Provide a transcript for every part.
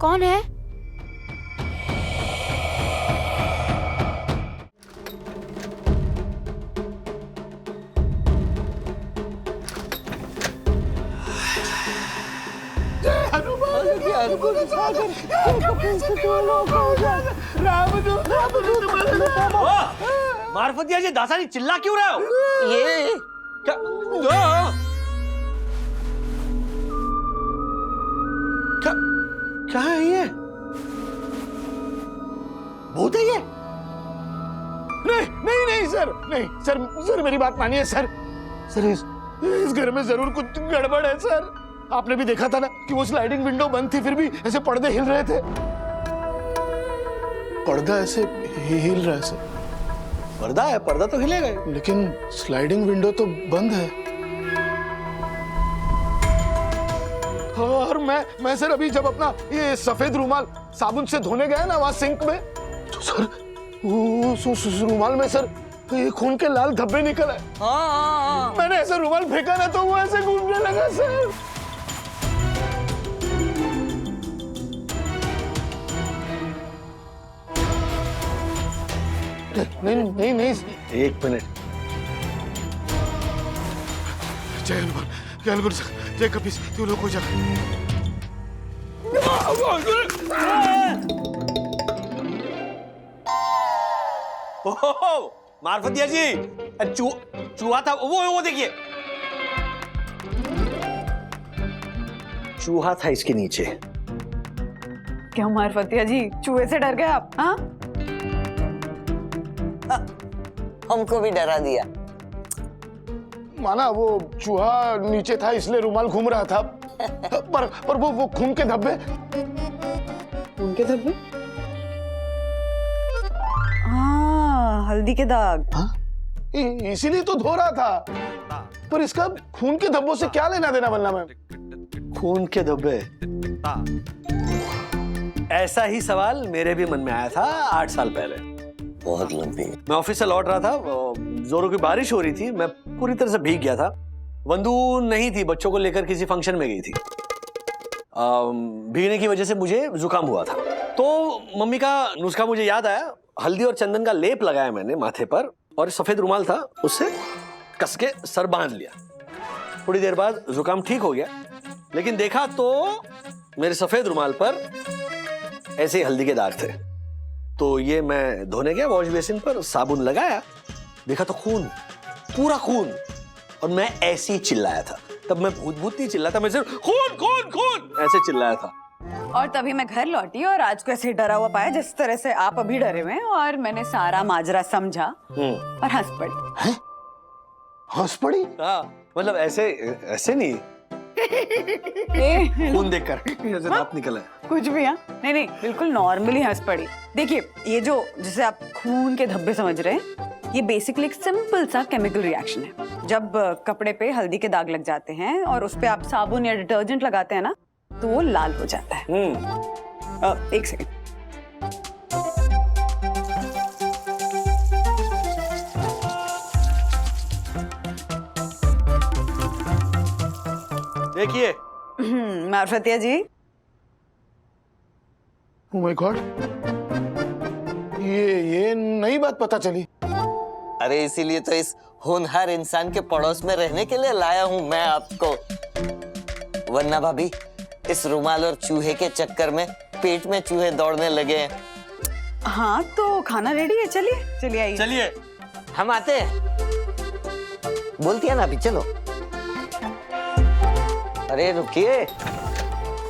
कौन है? मार्फतिया जी दासानी चिल्ला क्यों रहे हो? ये क्या क्या क्या है ये? भूत है ये? नहीं नहीं नहीं सर, नहीं सर, सर मेरी बात मानिए सर। सर इस घर में जरूर कुछ गड़बड़ है सर। आपने भी देखा था ना कि वो स्लाइडिंग विंडो बंद थी, फिर भी ऐसे पर्दे हिल रहे थे। पर्दा ऐसे हिल रहा है सर। पर्दा है, पर्दा तो हिलेगा, लेकिन स्लाइडिंग विंडो तो बंद है। और मैं सर अभी जब अपना ये सफेद रुमाल साबुन से धोने गया ना वहां सिंक में, तो सर वो रुमाल में सर ये खून के लाल धब्बे निकल आए। हाँ। मैंने ऐसा रुमाल फेंका ना तो वो ऐसे घूमने लगा सर। नहीं नहीं नहीं, एक मिनट। जय हनुमान, जय हनुमान सर, जय कपीस, तू लोग हो जा। ओहो, मार्फतिया जी, चूहा था वो देखिए, चूहा था इसके नीचे। क्या मार्फतिया जी, चूहे से डर गए आप? हाँ, हमको भी डरा दिया। माना वो चूहा नीचे था इसलिए रुमाल घूम रहा था, पर वो खून के धब्बे। उनके धब्बे? हाँ, हल्दी के दाग। इसीलिए तो धो रहा था। पर इसका खून के धब्बों से क्या लेना देना बनना मैं? खून के धब्बे, ऐसा ही सवाल मेरे भी मन में आया था 8 साल पहले। बहुत लंबी। मैं ऑफिस से लौट रहा था, जोरों की बारिश हो रही थी, मैं पूरी तरह से भीग गया था। वंदू नहीं थी, बच्चों को लेकर किसी फंक्शन में गई थी। भीगने की वजह से मुझे जुकाम हुआ था, तो मम्मी का नुस्खा मुझे याद आया। हल्दी और चंदन का लेप लगाया मैंने माथे पर, और सफेद रुमाल था, उससे कस के सर बांध लिया। थोड़ी देर बाद जुकाम ठीक हो गया, लेकिन देखा तो मेरे सफेद रुमाल पर ऐसे ही हल्दी के दाग थे। तो ये मैं धोने गया वॉश बेसिन पर, साबुन लगाया, देखा तो खून, पूरा खून। और मैं ऐसे ही चिल्लाया था। तब मैं भूत भूत नहीं चिल्लाता, मैं सिर्फ खून खून खून ऐसे चिल्लाया था। और तभी मैं घर लौटी और आज को ऐसे डरा हुआ पाया जिस तरह से आप अभी डरे हुए हैं, और मैंने सारा माजरा समझा और हंस पड़ी। हैं? हंस पड़ी? हाँ, मतलब ऐसे नहीं, खून देखकर ऐसे दांत निकला है। कुछ भी। हाँ, नहीं नहीं, बिल्कुल नॉर्मली हंस पड़ी। देखिए, ये जो जिसे आप खून के धब्बे समझ रहे हैं, ये बेसिकली एक सिंपल सा केमिकल रिएक्शन है। जब कपड़े पे हल्दी के दाग लग जाते हैं और उस पे आप साबुन या डिटर्जेंट लगाते हैं ना, तो वो लाल हो जाता है। एक सेकंड। देखिए मार्फतिया जी, Oh my God, ये नई बात पता चली। अरे इसीलिए तो इस होनहार इंसान के पड़ोस में रहने के लिए लाया हूं मैं आपको। वरना भाभी, इस रुमाल और चूहे के चक्कर में पेट में चूहे दौड़ने लगे हैं। हाँ तो खाना रेडी है, चलिए चलिए आइए। चलिए, हम आते हैं। बोलती है ना अभी, चलो। अरे रुकिए,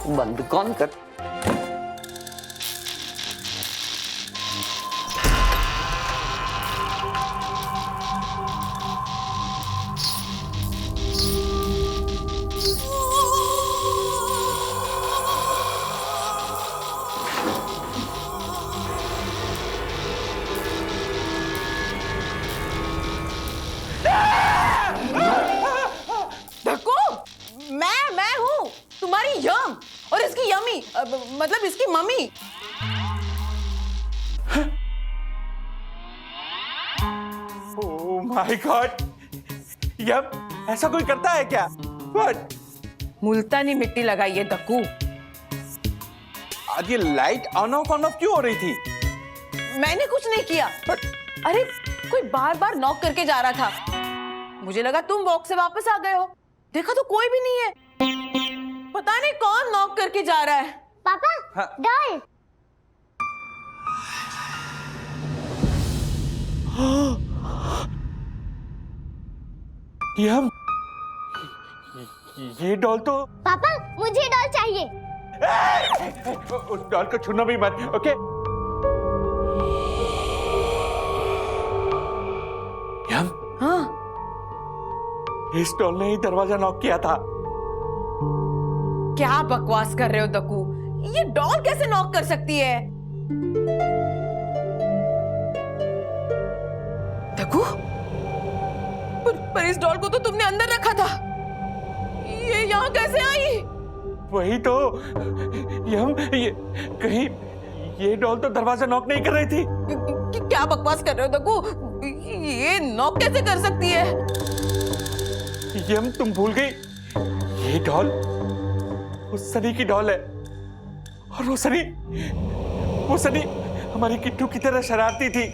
बंद कौन कर? मैं हूँ तुम्हारी यम, और इसकी यमी, मतलब इसकी mummy. Oh my god, yup, ऐसा कोई करता है क्या? What? मुल्तानी मिट्टी लगाइए दक्कू। आज ये लाइट ऑन ऑफ क्यों हो रही थी? मैंने कुछ नहीं किया। अरे कोई बार बार नॉक करके जा रहा था, मुझे लगा तुम वॉक से वापस आ गए हो। देखा तो कोई भी नहीं है, पता नहीं कौन नॉक करके जा रहा है। पापा हाँ। डॉल। ये डॉल तो पापा मुझे डॉल चाहिए। उस डॉल को छूना भी मत, ओके? यम, हाँ, इस डॉल ने ही दरवाजा नॉक किया था। क्या बकवास कर रहे हो दकू? ये डॉल कैसे नॉक कर सकती है? दकू, पर इस डॉल को तो तुमने अंदर रखा था, ये यहाँ कैसे आई? वही तो यम, ये कहीं ये डॉल तो दरवाजा नॉक नहीं कर रही थी। क्या बकवास कर रहे हो दकू? ये नॉक कैसे कर सकती है? यम, तुम भूल गई, ये डॉल उस सनी की डॉल है। और वो सनी हमारी किट्टू की तरह शरारती थी,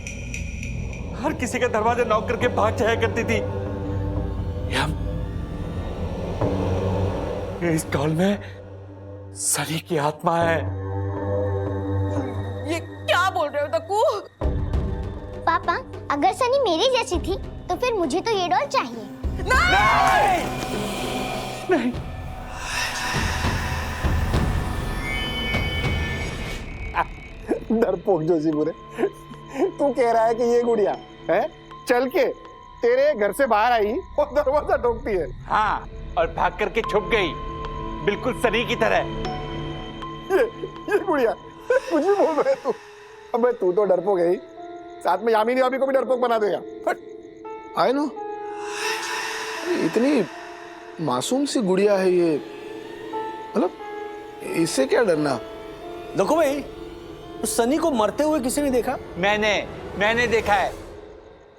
हर किसी का दरवाजा नॉक करके भाग जाया करती थी। यम, इस डॉल में सनी की आत्मा है। ये क्या बोल रहे हो दकू? पापा अगर सनी मेरी जैसी थी तो फिर मुझे तो ये डॉल चाहिए। नहीं, नहीं, डरपोक जोशी बुरे, तू कह रहा है कि ये गुड़िया है चल के तेरे घर से बाहर आई और दरवाजा ठोकती है। हाँ, और भाग करके छुप गई, बिल्कुल सनी की तरह। ये गुड़िया कुछ भी बोल रहा है तू। अबे तू तो डरपोक है ही, साथ में यामिनी भाभी को भी डरपोक बना देगा। आई नो, इतनी मासूम सी गुड़िया है ये, मतलब इससे क्या डरना। देखो भाई, उस सनी को मरते हुए किसी ने देखा? मैंने देखा है,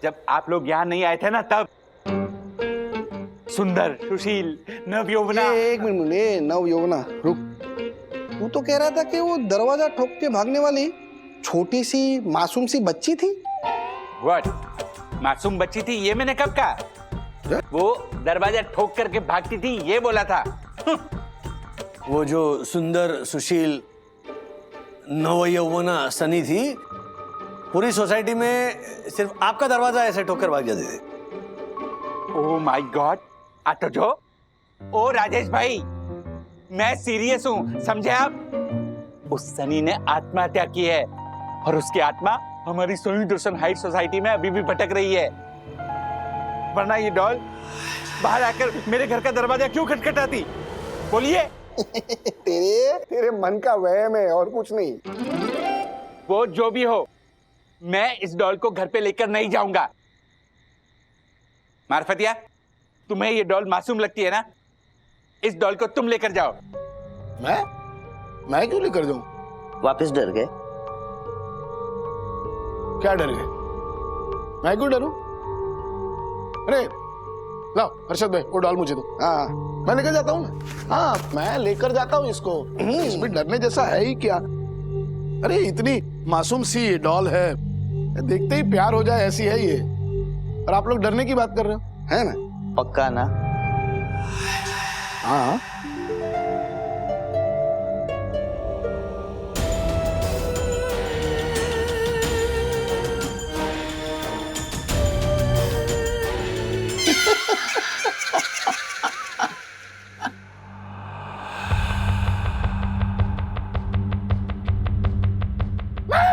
जब आप लोग यहाँ नहीं आए थे ना, तब सुंदर, सुशील, नवयौवना। एक मिनट, नवयौवना रुक। तू तो कह रहा था कि वो दरवाजा ठोक के भागने वाली छोटी सी मासूम सी बच्ची थी। व्हाट? मासूम बच्ची थी ये मैंने कब कहा? वो दरवाजा ठोक करके भागती थी ये बोला था। वो जो सुंदर, सुशील, नवयौवना सनी थी, पूरी सोसाइटी में सिर्फ आपका दरवाजा ऐसे ठोक कर भाग जाती थी। ओह माय गॉड, आटोजो, ओ राजेश भाई, मैं सीरियस हूं, समझे आप? उस सनी ने आत्महत्या की है और उसकी आत्मा हमारी सोनी दर्शन हाइट सोसाइटी में अभी भी भटक रही है। वरना ये डॉल बाहर आकर मेरे घर का दरवाजा क्यों खटखटाती? बोलिए। तेरे मन का वहम है और कुछ नहीं। वो जो भी हो, मैं इस डॉल को घर पे लेकर नहीं जाऊंगा। मार्फतिया, तुम्हें ये डॉल मासूम लगती है ना? इस डॉल को तुम लेकर जाओ। मैं क्यों लेकर जाऊं? वापस डर गए? क्या डर गए? मैं क्यों डरूं? अरे लाओ हर्षद भाई, वो डॉल मुझे दो। हाँ मैं लेकर जाता हूँ ना। हाँ मैं लेकर जाता हूँ इसको, इसमें डरने जैसा है ही क्या? अरे इतनी मासूम सी ये डॉल है, देखते ही प्यार हो जाए ऐसी है ये, और आप लोग डरने की बात कर रहे हो, है ना? पक्का ना? हाँ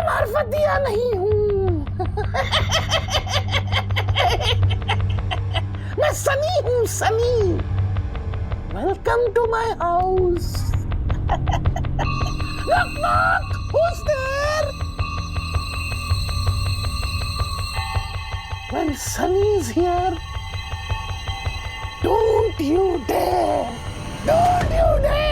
मार्फतिया नहीं हूँ। मैं सनी हूँ, Sunny. Welcome to my house. knock knock, who's there? When Sunny is here, don't you dare! Don't you dare!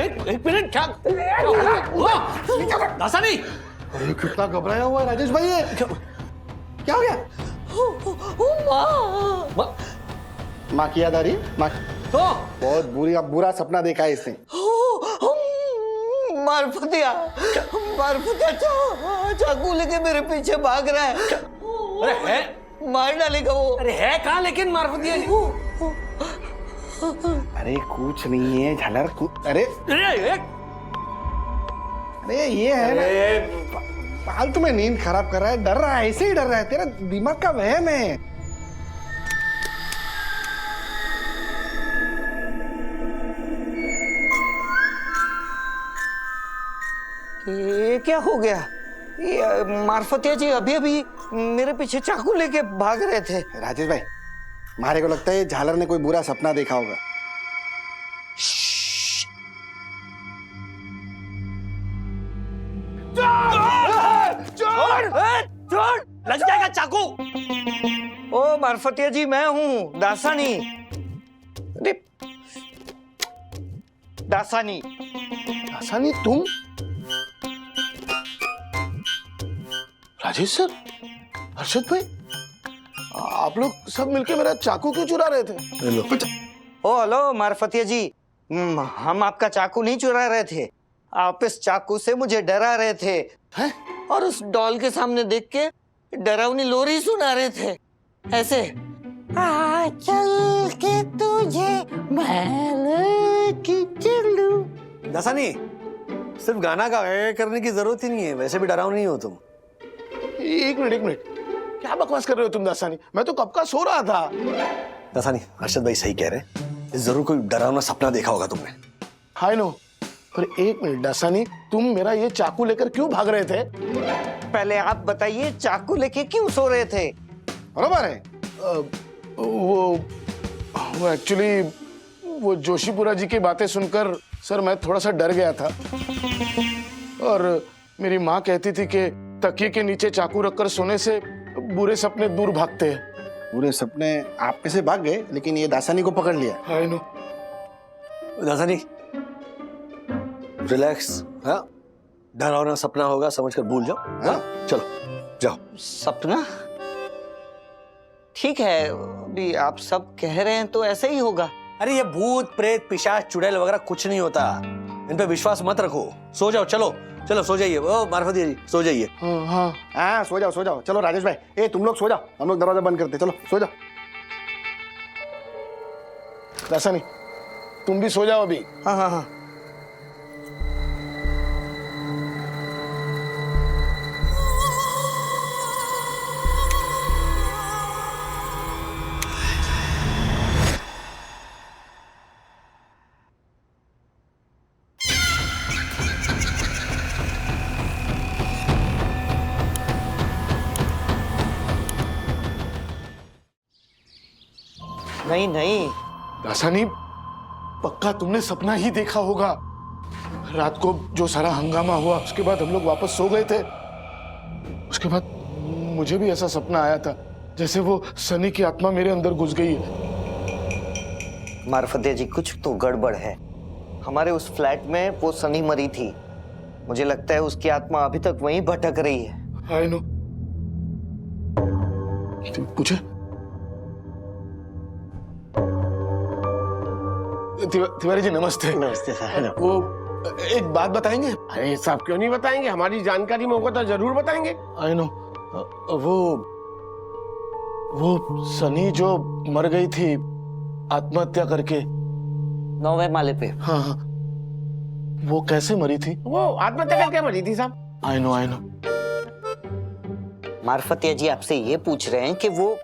एक मिनट, क्या हुआ? दासानी, अरे कितना घबराया हुआ है राजेश भाई, ये क्या हो गया? माँ की याद आ रही है? माँ तो बहुत बुरा सपना देखा है इसने। मारफतिया चाकू लेके मेरे पीछे भाग रहा है। अरे है, मार डालेगा वो। अरे है कहाँ लेकिन मारफतिया जी? अरे कुछ नहीं है झालर, अरे ये है ना, फालतू में नींद खराब कर रहा है, डर रहा है, ऐसे ही डर रहा है, तेरा दिमाग का वहम है। ये क्या हो गया? ये मारफतिया जी अभी अभी मेरे पीछे चाकू लेके भाग रहे थे। राजेश भाई, हमारे को लगता है झालर ने कोई बुरा सपना देखा होगा। छोड़, लग जाएगा चाकू। ओ मारफतिया जी, मैं हूँ दासानी। अरे दासानी। दासानी तुम? राजेश सर, हर्षद भाई, आप लोग सब मिलके मेरा चाकू क्यों चुरा रहे थे? ओ हेलो मारफतिया जी, हम आपका चाकू नहीं चुरा रहे थे, आप इस चाकू से मुझे डरा रहे थे। हैं? और उस डॉल के सामने देख के डरावनी लोरी सुना रहे थे ऐसे। आ चल के तुझे मैं चलूं। दासानी, सिर्फ गाना का करने की जरूरत ही नहीं है, वैसे भी डराव नहीं हो तुम। एक मिनट, क्या बकवास कर रहे हो तुम दासानी? मैं तो कब का सो रहा था। दासानी, हर्षद भाई सही कह रहे हैं, जरूर कोई डरावना सपना देखा होगा तुमने। हाय नो, पर एक मिनट दासानी, तुम मेरा ये चाकू लेकर क्यों भाग रहे थे? पहले आप बताइए, चाकू लेके क्यों सो रहे थे? बरोबर है। वो एक्चुअली वो जोशीपुरा जी की बातें सुनकर सर मैं थोड़ा सा डर गया था, और मेरी माँ कहती थी कि तकिए के नीचे चाकू रखकर सोने से बुरे सपने दूर भागते हैं। बुरे सपने आप में से भाग गए, लेकिन ये दासानी को पकड़ लिया। Hi no. दासानी, रिलैक्स, हाँ, डरावना सपना होगा समझकर भूल जाओ। हाँ, चलो जाओ। सपना? ठीक है, अभी आप सब कह रहे हैं तो ऐसे ही होगा। अरे ये भूत प्रेत पिशाच चुड़ैल वगैरह कुछ नहीं होता, इन पे विश्वास मत रखो। सो जाओ, चलो चलो सो जाइए। ओ मारफतिया जी, सो जाइए। हाँ, सो जाओ। चलो राजेश भाई, ए तुम लोग सो जाओ, हम लोग दरवाजा बंद करते, चलो सो जाओ। दासानी, तुम भी सो जाओ अभी। हाँ। नहीं। दासानी, पक्का तुमने सपना ही देखा होगा। रात को जो सारा हंगामा हुआ, उसके बाद हम लोग वापस सो गए थे। उसके बाद मुझे भी ऐसा सपना आया था, जैसे वो सनी की आत्मा मेरे अंदर घुस गई है। मारफतिया जी, कुछ तो गड़बड़ है। हमारे उस फ्लैट में वो सनी मरी थी, मुझे लगता है उसकी आत्मा अभी तक वहीं भटक रही है। I know. पूछे? तिवारी जी नमस्ते। नमस्ते सर। वो एक बात बताएंगे? अरे साहब क्यों नहीं बताएंगे, हमारी जानकारी में होगा तो जरूर बताएंगे। I know. वो सनी जो मर गई थी आत्महत्या करके 9वें माले पे। हाँ, वो कैसे मरी थी? वो आत्महत्या करके मरी थी साहब। I know. मारफतिया जी आपसे ये पूछ रहे हैं कि वो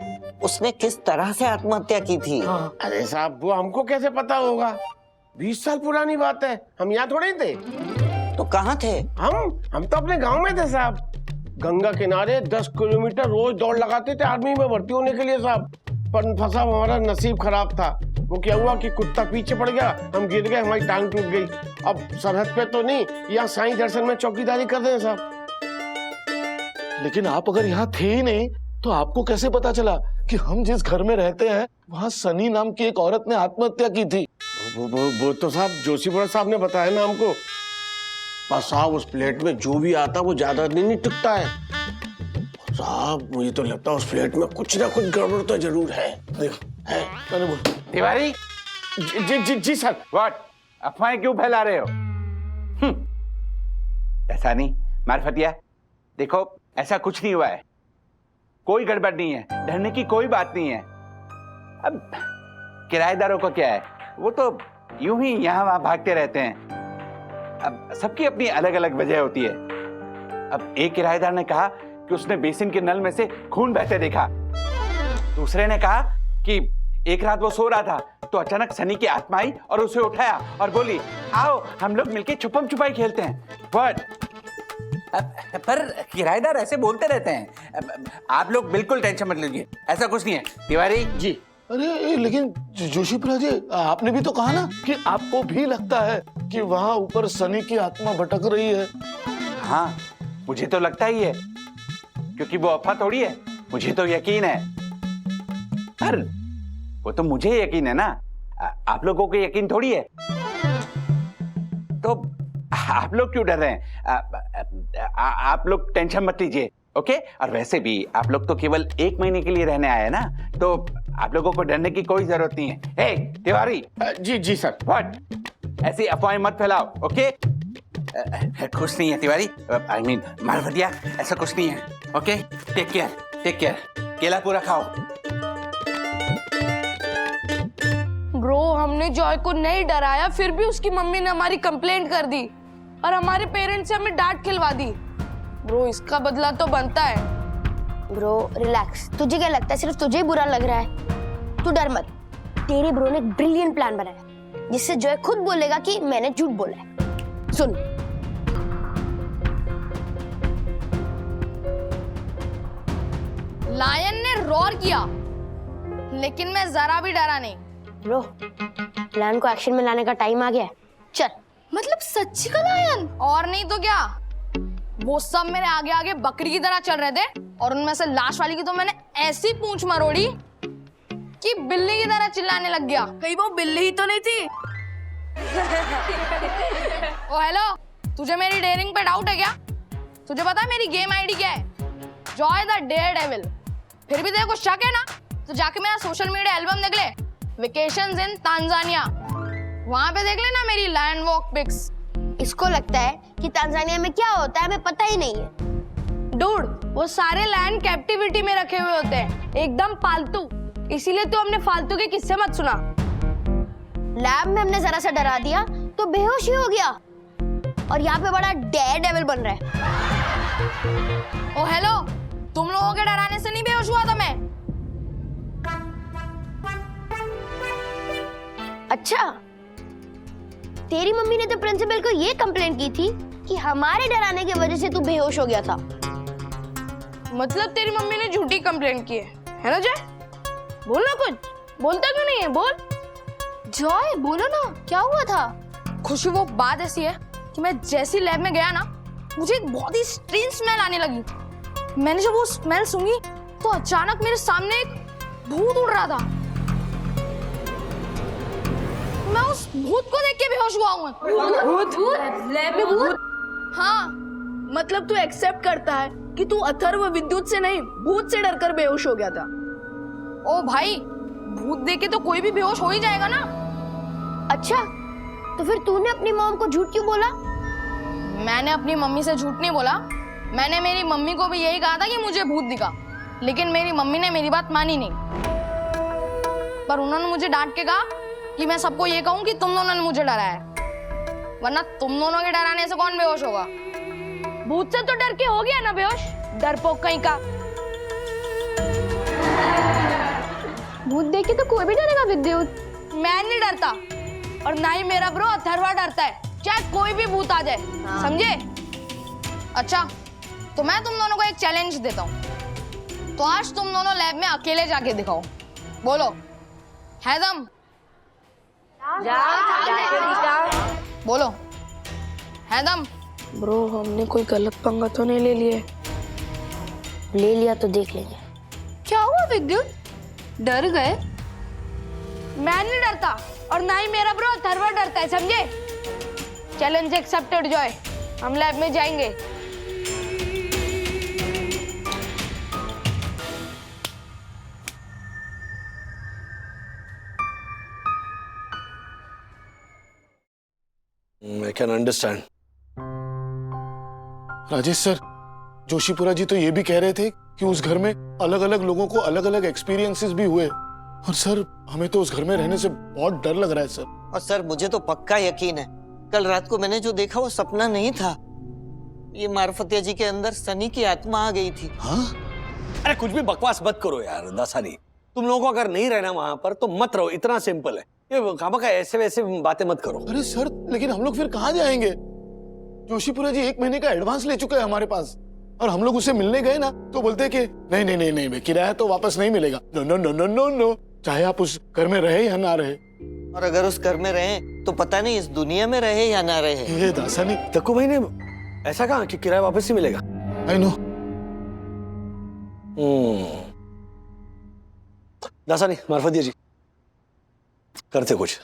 उसने किस तरह से आत्महत्या की थी। हाँ। अरे साहब वो हमको कैसे पता होगा, 20 साल पुरानी बात है, हम यहाँ थोड़े थे। तो कहाँ थे? हम तो अपने गांव में थे साहब, गंगा किनारे 10 किलोमीटर रोज दौड़ लगाते थे आर्मी में भर्ती होने के लिए साहब। पर फंसा हमारा नसीब खराब था। वो क्या हुआ कि कुत्ता पीछे पड़ गया, हम गिर गए, हमारी टांग टूट गई। अब सरहद पे तो नहीं, यहाँ साईं दर्शन में चौकीदारी कर रहे हैं साहब। लेकिन आप अगर यहाँ थे ही नहीं तो आपको कैसे पता चला कि हम जिस घर में रहते हैं वहाँ सनी नाम की एक औरत ने आत्महत्या की थी? वो तो साहब जोशीपुरा साहब ने बताया ना हमको। बस साहब उस प्लेट में जो भी आता वो ज्यादा दिन नहीं टिकता है। साहब मुझे तो लगता है उस प्लेट में कुछ ना कुछ गड़बड़ तो जरूर है। देखो है, मैंने बोल। तिवारी, जी सर। व्हाट, अफवाहें क्यों फैला रहे हो? ऐसा नहीं मार्फतिया, देखो ऐसा कुछ नहीं हुआ है, कोई गड़बड़ नहीं है, डरने की कोई बात नहीं है। अब किराएदारों को क्या है, वो तो यूं ही यहाँ वहां भागते रहते हैं। अब सबकी अपनी अलग अलग वजह होती है। अब एक किराएदार ने कहा कि उसने बेसिन के नल में से खून बहते देखा। दूसरे ने कहा कि एक रात वो सो रहा था तो अचानक सनी की आत्मा आई और उसे उठाया और बोली, आओ हम लोग मिलके छुपम छुपाई खेलते हैं। What? पर किराएदार ऐसे बोलते रहते हैं। आप लोग बिल्कुल टेंशन मत लीजिए, ऐसा कुछ नहीं है। तिवारी जी। अरे लेकिन जोशीपुरा जी, आपने भी तो कहा ना कि आपको भी लगता है कि वहाँ ऊपर सनी की आत्मा भटक रही है। हाँ, मुझे तो लगता ही है, क्योंकि वो अफवाह थोड़ी है, मुझे तो यकीन है। पर वो तो मुझे यकीन है ना, आप लोगों को यकीन थोड़ी है। तो आप लोग क्यों डर रहे हैं? आप लोग टेंशन मत लीजिए, ओके? और वैसे भी आप लोग तो केवल 1 महीने के लिए रहने आए हैं ना, तो आप लोगों को डरने की कोई जरूरत नहीं है। हे तिवारी। जी सर। व्हाट? ऐसी अफवाहें मत फैलाओ, ओके? कुछ नहीं है तिवारी, आई मीन मारवतिया, ऐसा कुछ नहीं है, ओके? टेक केयर, केला पूरा खाओ। ब्रो, हमने जॉय को नहीं डराया, फिर भी उसकी मम्मी ने हमारी कंप्लेंट कर दी और हमारे पेरेंट्स से हमें डांट खिलवा दी। ब्रो, इसका बदला तो बनता है। ब्रो रिलैक्स, तुझे क्या लगता है सिर्फ तुझे ही बुरा लग रहा है? तू डर मत, तेरे ब्रो ने एक ब्रिलियंट प्लान बनाया जिससे जॉय खुद बोलेगा कि मैंने झूठ बोला है। सुन, लायन ने रोर किया, लेकिन मैं जरा भी डरा नहीं। ब्रो, प्लान को एक्शन में लाने का टाइम आ गया है, चल। मतलब सच्ची का लायन? और नहीं तो क्या, वो सब मेरे आगे आगे बकरी की तरह चल रहे थे और उनमें से लास्ट वाली की तो मैंने ऐसी पूंछ मरोड़ी कि बिल्ली की तरह चिल्लाने लग गया। कहीं वो बिल्ली ही तो नहीं थी? ओ हेलो, तुझे मेरी डेयरिंग पे डाउट है क्या? तुझे पता है मेरी गेम आईडी क्या है? Joy the Daredevil. फिर भी तेरे को शक है ना, तो जाके मेरा सोशल मीडिया एल्बम देख ले, वेकेशंस इन तांजानिया, वहां पे देख लेना मेरी लैंड वॉक पिक्स। इसको लगता है कि तांजानिया में क्या होता है हमें पता ही नहीं है। डूड, वो सारे लैंड कैप्टिविटी में रखे हुए होते हैं, एकदम पालतू। इसीलिए तो हमने फालतू के किस्से मत सुना। लैब में हमने जरा सा डरा दिया तो बेहोश ही हो गया और यहाँ पे बड़ा डेयरडेविल बन रहा है। ओ हेलो, तुम लोगों के डराने से नहीं बेहोश हुआ था मैं। अच्छा, तेरी मम्मी ने तो प्रिंसिपल को ये कंप्लेंट की थी कि हमारे डराने की वजह से तू बेहोश हो गया था। मतलब तेरी मम्मी ने झूठी कंप्लेंट की है ना जय? बोल ना कुछ, बोलता क्यों नहीं है? बोल जॉय, बोलो ना, क्या हुआ था? खुशी, वो बात ऐसी है कि मैं जैसी लैब में गया ना, मुझे एक बहुत ही स्ट्रेंज स्मेल आने लगी। मैंने जब वो स्मेल सूंघी तो अचानक मेरे सामने एक भूत उड़ रहा था। मैं उस भूत को देख के बेहोश हुआ हूँ। भूत? लैब में भूत? हाँ, मतलब तू एक्सेप्ट करता है कि तू अथर्व विद्युत से नहीं, भूत से डरकर बेहोश हो गया था। ओ भाई, भूत देख के तो कोई भी बेहोश हो ही जाएगा ना। अच्छा, तो फिर तूने अपनी मॉम को झूठ क्यों बोला? मैंने अपनी मम्मी से झूठ नहीं बोला, मैंने मेरी मम्मी को भी यही कहा था कि मुझे भूत दिखा, लेकिन मेरी मम्मी ने मेरी बात मानी नहीं। पर उन्होंने मुझे डांट के कहा कि मैं सबको ये कहूं कि तुम दोनों ने मुझे डराया है, वरना तुम दोनों के डराने से कौन बेहोश होगा? भूत से तो डर के हो गया ना बेहोश, डरपोक कहीं का। भूत देख के तो कोई भी डरेगा विद्युत। मैं नहीं डरता और ना ही मेरा ब्रो अथर्वा डरता है, चाहे कोई भी भूत आ जाए, समझे? अच्छा, तो मैं तुम दोनों को एक चैलेंज देता हूँ, तो आज तुम दोनों लैब में अकेले जाके दिखाओ। बोलो, है दम? बोलो, है दम? ब्रो, हमने कोई गलत पंगा तो नहीं ले लिया? ले लिया तो देख लेंगे। क्या हुआ विद्युत, डर गए? मैं नहीं डरता और ना ही मेरा ब्रो अथर्वा डरता है, समझे? चैलेंज एक्सेप्टेड जॉय, हम लैब में जाएंगे। I can understand. Rajesh sir, Joshipura ji तो ये भी कह रहे थे कि उस घर में अलग अलग लोगों को अलग अलग एक्सपीरियंसेस भी हुए। और सर, हमें तो उस घर में रहने से बहुत डर लग रहा है सर। और सर मुझे तो पक्का यकीन है, कल रात को मैंने जो देखा वो सपना नहीं था। ये मार्फतिया जी के अंदर सनी की आत्मा आ गई थी। हाँ? अरे कुछ भी बकवास मत करो यार दासानी। तुम लोगों को अगर नहीं रहना वहां पर तो मत रहो, इतना सिंपल है। ये खामखा ऐसे वैसे बातें मत करो। अरे सर, लेकिन हम लोग फिर कहाँ जाएंगे? जोशीपुरा जी 1 महीने का एडवांस ले चुके हैं हमारे पास, और हम लोग उससे मिलने गए ना तो बोलते हैं कि नहीं नहीं नहीं नहीं, किराया तो वापस नहीं मिलेगा। No no no no no no, चाहे आप उस घर में रहे या ना रहे। और अगर उस घर में रहे तो पता नहीं इस दुनिया में रहे या ना रहे। ये दासानी, तक्कू भाई ने ऐसा कहा कि किराया वापस ही मिलेगा। I know. दासानी, मार्फतिया जी, करते कुछ।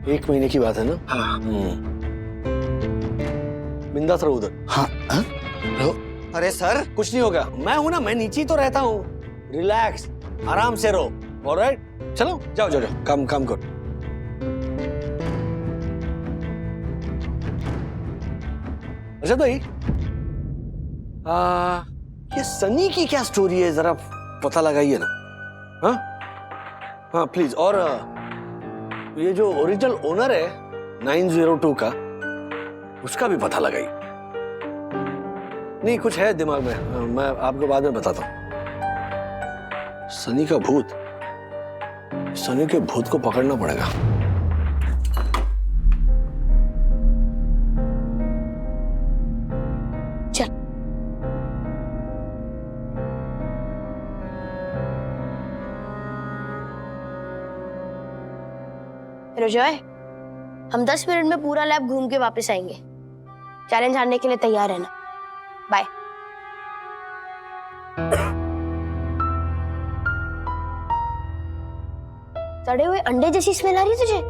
1 महीने की बात है ना? हाँ बिंदास रहो उधर। हाँ हाँ? रहो। अरे सर, कुछ नहीं होगा, मैं हूं ना, मैं नीचे ही तो रहता हूँ। रिलैक्स, आराम से रहो। ऑलराइट, चलो जाओ जाओ जाओ, काम काम करो। अच्छा भाई, ये सनी की क्या स्टोरी है, जरा पता लगाइए ना। हाँ हाँ प्लीज। और ये जो ओरिजिनल ओनर है 902 का, उसका भी पता लगाइए। नहीं कुछ है दिमाग में, मैं आपको बाद में बताता हूँ। सनी का भूत, सनी के भूत को पकड़ना पड़ेगा। चल। हेलो जॉय, हम 10 मिनट में पूरा लैब घूम के वापस आएंगे। चैलेंज हारने के लिए तैयार रहना। बाय। सड़े हुए अंडे जैसी स्मेल आ रही है तुझे?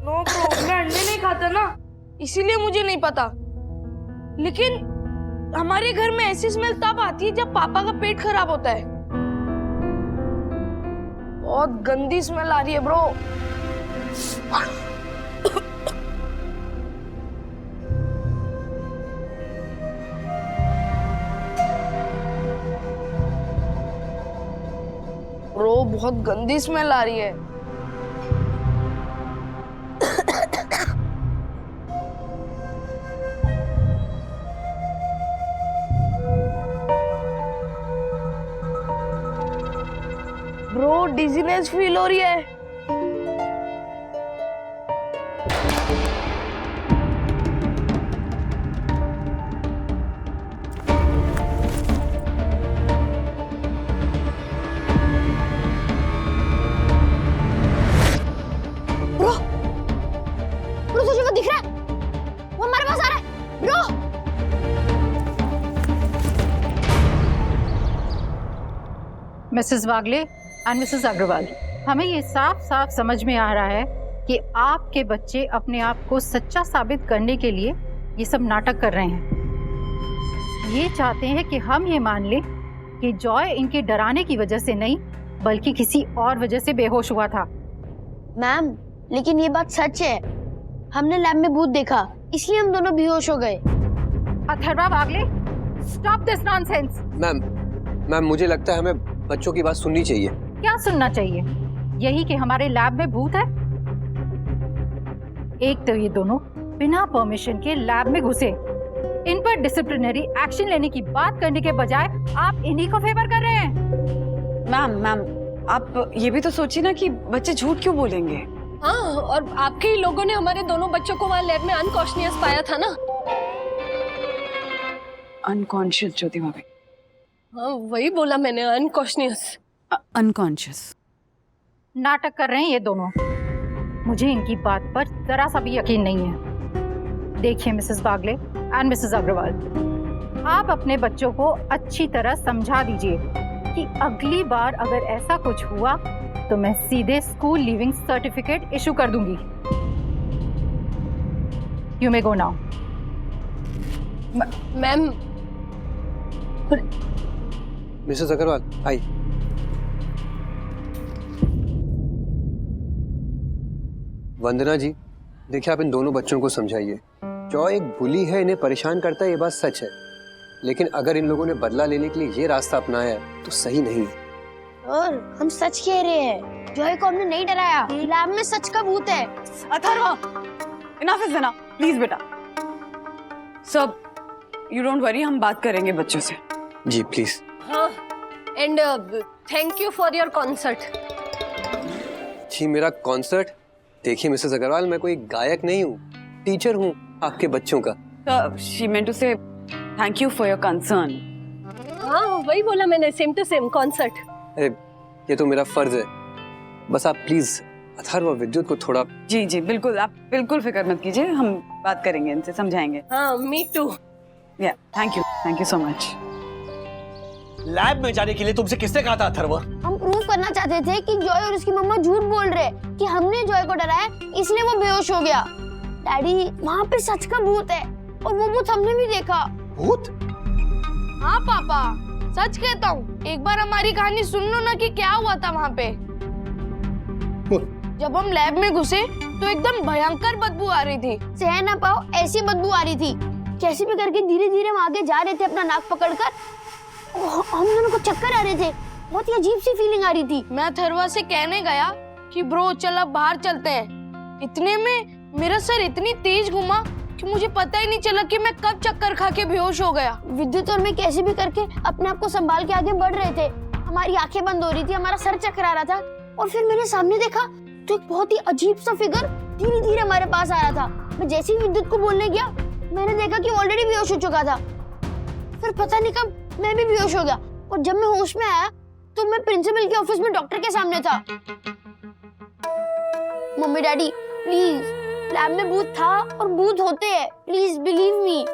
नो ब्रो, मैं अंडे नहीं खाता ना, इसीलिए मुझे नहीं पता। लेकिन हमारे घर में ऐसी स्मेल तब आती है जब पापा का पेट खराब होता है। बहुत गंदी स्मेल आ रही है ब्रो। ब्रो बहुत गंदी स्मेल आ रही है। ब्रो डिजीनेस फील हो रही है। ब्रो तुझे वो दिख रहा है? वो हमारे पास आ रहा है। Bro Mrs Wagle and Mrs Agrawal, हमें ये साफ साफ समझ में आ रहा है कि आपके बच्चे अपने आप को सच्चा साबित करने के लिए ये सब नाटक कर रहे हैं। ये चाहते हैं कि हम ये मान लें कि जॉय इनके डराने की वजह से नहीं बल्कि किसी और वजह से बेहोश हुआ था। मैम, लेकिन ये बात सच है। हमने लैब में भूत देखा, इसलिए हम दोनों बेहोश हो गए। अथर्वा वागले, स्टॉप दिस नॉनसेंस। मैम मुझे लगता है हमें बच्चों की बात सुननी चाहिए। क्या सुनना चाहिए? यही कि हमारे लैब में भूत है। एक तो ये दोनों बिना परमिशन के लैब में घुसे, इन पर डिसिप्लिनरी एक्शन लेने की बात करने के बजाय आप इन्हीं को फेवर कर रहे हैं। मैम आप ये भी तो सोचिए ना कि बच्चे झूठ क्यों बोलेंगे। हाँ, और आपके ही लोगों ने हमारे दोनों बच्चों को वहाँ लैब में अनकॉन्शियस पाया था ना। अनकॉन्शियस ज्योति भाभी? हाँ वही बोला मैंने, अनकॉन्शियस। अनकॉन्शियस नाटक कर रहे हैं ये दोनों। मुझे इनकी बात पर जरा सा भी यकीन नहीं है। देखिए Mrs Bagle and Mrs Agrawal, आप अपने बच्चों को अच्छी तरह समझा दीजिए कि अगली बार अगर ऐसा कुछ हुआ तो मैं सीधे स्कूल लीविंग सर्टिफिकेट इशू कर दूंगी। You may go now. Ma'am Mrs Agarwal आई। वंदना जी, देखिए आप इन दोनों बच्चों को समझाइए। जॉय एक बुली है, इन्हें परेशान करता है, ये बात सच है, लेकिन अगर इन लोगों ने बदला लेने के लिए ये रास्ता अपनाया है तो सही नहीं है। और हम सच कह रहे हैं, जॉय को हमने नहीं डराया। लैब में सच का भूत है। Atharva, enough is enough, please बेटा। सब यू डोंट वरी, हम बात करेंगे बच्चों से। जी प्लीज। हाँ, and thank you for your concert. जी मेरा कॉन्सर्ट? देखिए मिसेस अग्रवाल, मैं कोई गायक नहीं हूँ, टीचर हूँ आपके बच्चों का। शी मेंट टू से thank you for your concern. हाँ वही बोला मैंने, सेम टू सेम कॉन्सर्ट। अरे ये तो मेरा फर्ज है, बस आप प्लीज अथर्व और विद्युत को थोड़ा। जी जी बिल्कुल, आप बिल्कुल फिक्र मत कीजिए, हम बात करेंगे, इनसे समझाएंगे। हाँ मी टू। या thank you so much. Lab में जाने के लिए तुमसे किसने कहा था अथर्व? हम प्रूव करना चाहते थे कि जॉय और उसकी मम्मा झूठ बोल रहे कि हमने जॉय को डराया, इसलिए वो बेहोश हो गया। डैडी, वहाँ पे सच का भूत है और वो भूत हमने भी देखा। भूत? हाँ पापा, सच कहता हूँ, एक बार हमारी कहानी सुन लो ना कि क्या हुआ था वहाँ पे। जब हम लैब में घुसे तो एकदम भयंकर बदबू आ रही थी। सह ना पाओ ऐसी बदबू आ रही थी। कैसे भी करके धीरे धीरे हम आगे जा रहे थे अपना नाक पकड़कर। हम दोनों को चक्कर आ रहे थे, बहुत ही अजीब सी फीलिंग आ रही थी। मैं अथर्वा से कहने गया कि ब्रो चल अब बाहर चलते हैं। इतने में मेरा सर इतनी तेज घुमा कि मुझे पता ही नहीं चला कि मैं कब चक्कर खा के बेहोश हो गया। विद्युत और मैं कैसे भी करके अपने आप को संभाल के आगे बढ़ रहे थे। हमारी आंखें बंद हो रही थी, हमारा सर चकरा रहा था और फिर मैंने सामने देखा तो एक बहुत ही अजीब सा फिगर धीरे धीरे हमारे पास आ रहा था। मैं जैसे ही विद्युत को बोलने गया, मैंने देखा कि ऑलरेडी बेहोश हो चुका था। फिर पता नहीं कब मैं भी बेहोश हो गया और जब मैं होश में आया तो मैं प्रिंसिपल के ऑफिस में डॉक्टर के सामने था। मम्मी डैडी प्लीज, लैब में भूत था और भूत होते हैं, प्लीज बिलीव मी,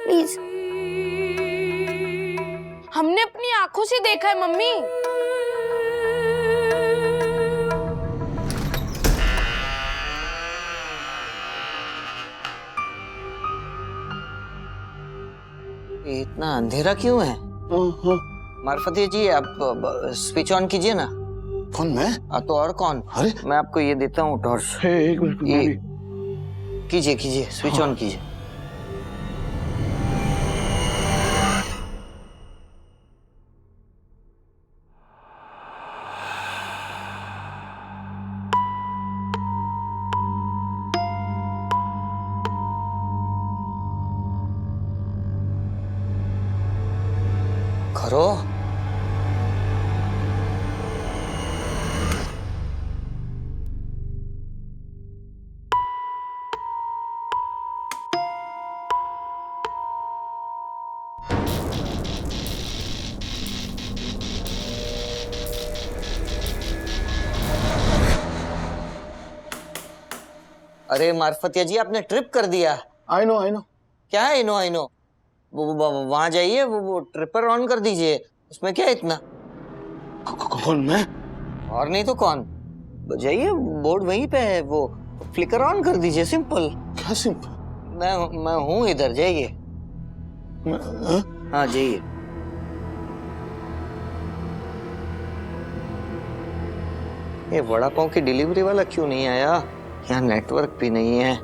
प्लीज। हमने अपनी आंखों से देखा है मम्मी। इतना अंधेरा क्यों है? मार्फती जी आप स्विच ऑन कीजिए ना। कौन, मैं? तो और कौन? अरे मैं आपको ये देता हूँ टॉर्च। एक मिनट ये कीजिए स्विच ऑन कीजिए। करो। अरे मार्फतिया जी, आपने ट्रिप कर दिया। I know. क्या है आई नो? वहां जाइए, वो ट्रिपर ऑन कर दीजिए। उसमें क्या इतना? कौन, मैं? और नहीं तो कौन? जाइए, बोर्ड वहीं पे है, वो फ्लिकर ऑन कर दीजिए, सिंपल। क्या सिंपल? मैं हूँ इधर, जाइए। हाँ जाइए। ये वड़ा पाव की डिलीवरी वाला क्यों नहीं आया? यहाँ नेटवर्क भी नहीं है।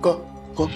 कौन?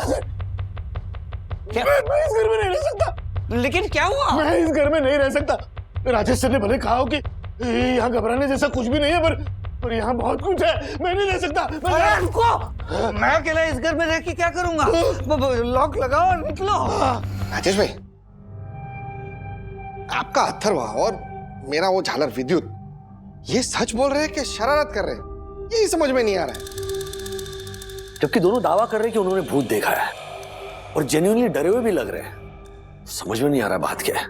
सर, क्या? मैं इस घर में नहीं रह सकता। लेकिन क्या हुआ? मैं इस घर में नहीं रह सकता। राजेश सर ने भले कहा हो कि यहाँ घबराने जैसा कुछ भी नहीं है, पर यहाँ बहुत कुछ है। मैं नहीं रह सकता। मैं अकेला इस घर में रह के क्या करूंगा? लॉक लगाओ और निकलो। राजेश भाई, आपका अथर्वा और मेरा वो झालर विद्युत, ये सच बोल रहे हैं कि शरारत कर रहे हैं, यही समझ में नहीं आ रहा है। जबकि दोनों दावा कर रहे हैं कि उन्होंने भूत देखा है और जेन्युइनली डरे हुए भी लग रहे हैं। समझ में नहीं आ रहा बात क्या है।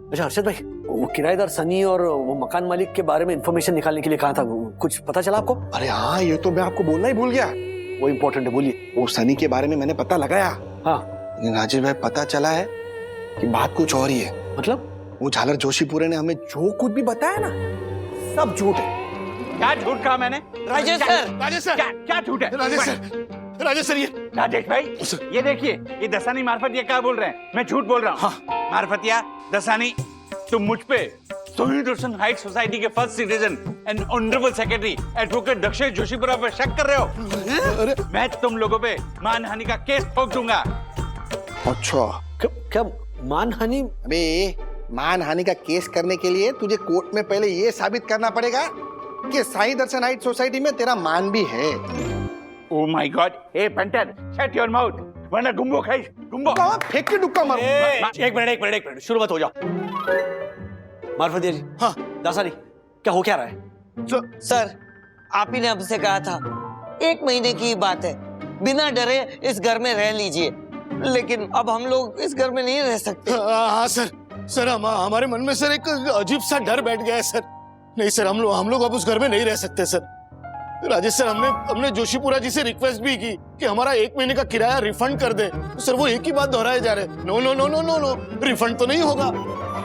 अच्छा हर्षद भाई, वो किराएदार सनी और वो मकान मालिक के बारे में इंफॉर्मेशन निकालने के लिए कहा था, कुछ पता चला आपको? अरे हाँ, ये तो मैं आपको बोलना ही भूल गया। वो इम्पोर्टेंट है, बोलिए। वो सनी के बारे में मैंने पता लगाया। हाँ, लेकिन राजेश भाई, पता चला है कि बात कुछ और ही है। मतलब? वो झालर जोशीपुरे ने हमें जो कुछ भी बताया ना, सब झूठ है। क्या झूठ कहा मैंने? राजेश सर, राजेश सर, क्या झूठ है? राजेश सर, ये राजेश भाई, ये देखिए, ये दसानी मार्फतिया क्या बोल रहे हैं? मैं झूठ बोल रहा हूँ? हाँ। मार्फतिया, दसानी, तुम मुझ पे सोनी रोशन हाइट सोसाइटी के first citizen and honourable secretary advocate Dakshesh Joshipura पर शक कर रहे हो? मैं तुम लोगों पे मानहानि का केस ठोक दूंगा। अच्छा, क्या मानहानि? अबे, मानहानि का केस करने के लिए तुझे कोर्ट में पहले ये साबित करना पड़ेगा कि साईं दर्शन हाइट सोसाइटी में तेरा मान भी है। ओह my God, A punter, shut your mouth, वरना गुम्बो खाइस, गुम्बो। फेंक के डुक्का मारूं। एक मिनट, शुरू मत हो जाओ। मार्फतिया जी, हाँ, दसानी, क्या हो क्या रहा है? सर, आप ही ने हमसे कहा था 1 महीने की बात है, बिना डरे इस घर में रह लीजिए, लेकिन अब हम लोग इस घर में नहीं रह सकते। हाँ सर, हमारे मन में सर एक अजीब सा डर बैठ गया है सर। नहीं सर, हम लोग अब उस घर में नहीं रह सकते सर। राजेश सर, हमने जोशीपुरा जी से रिक्वेस्ट भी की कि हमारा 1 महीने का किराया रिफंड कर दे। सर वो एक ही बात दोहराए जा रहे, no no no no no no, refund तो नहीं होगा।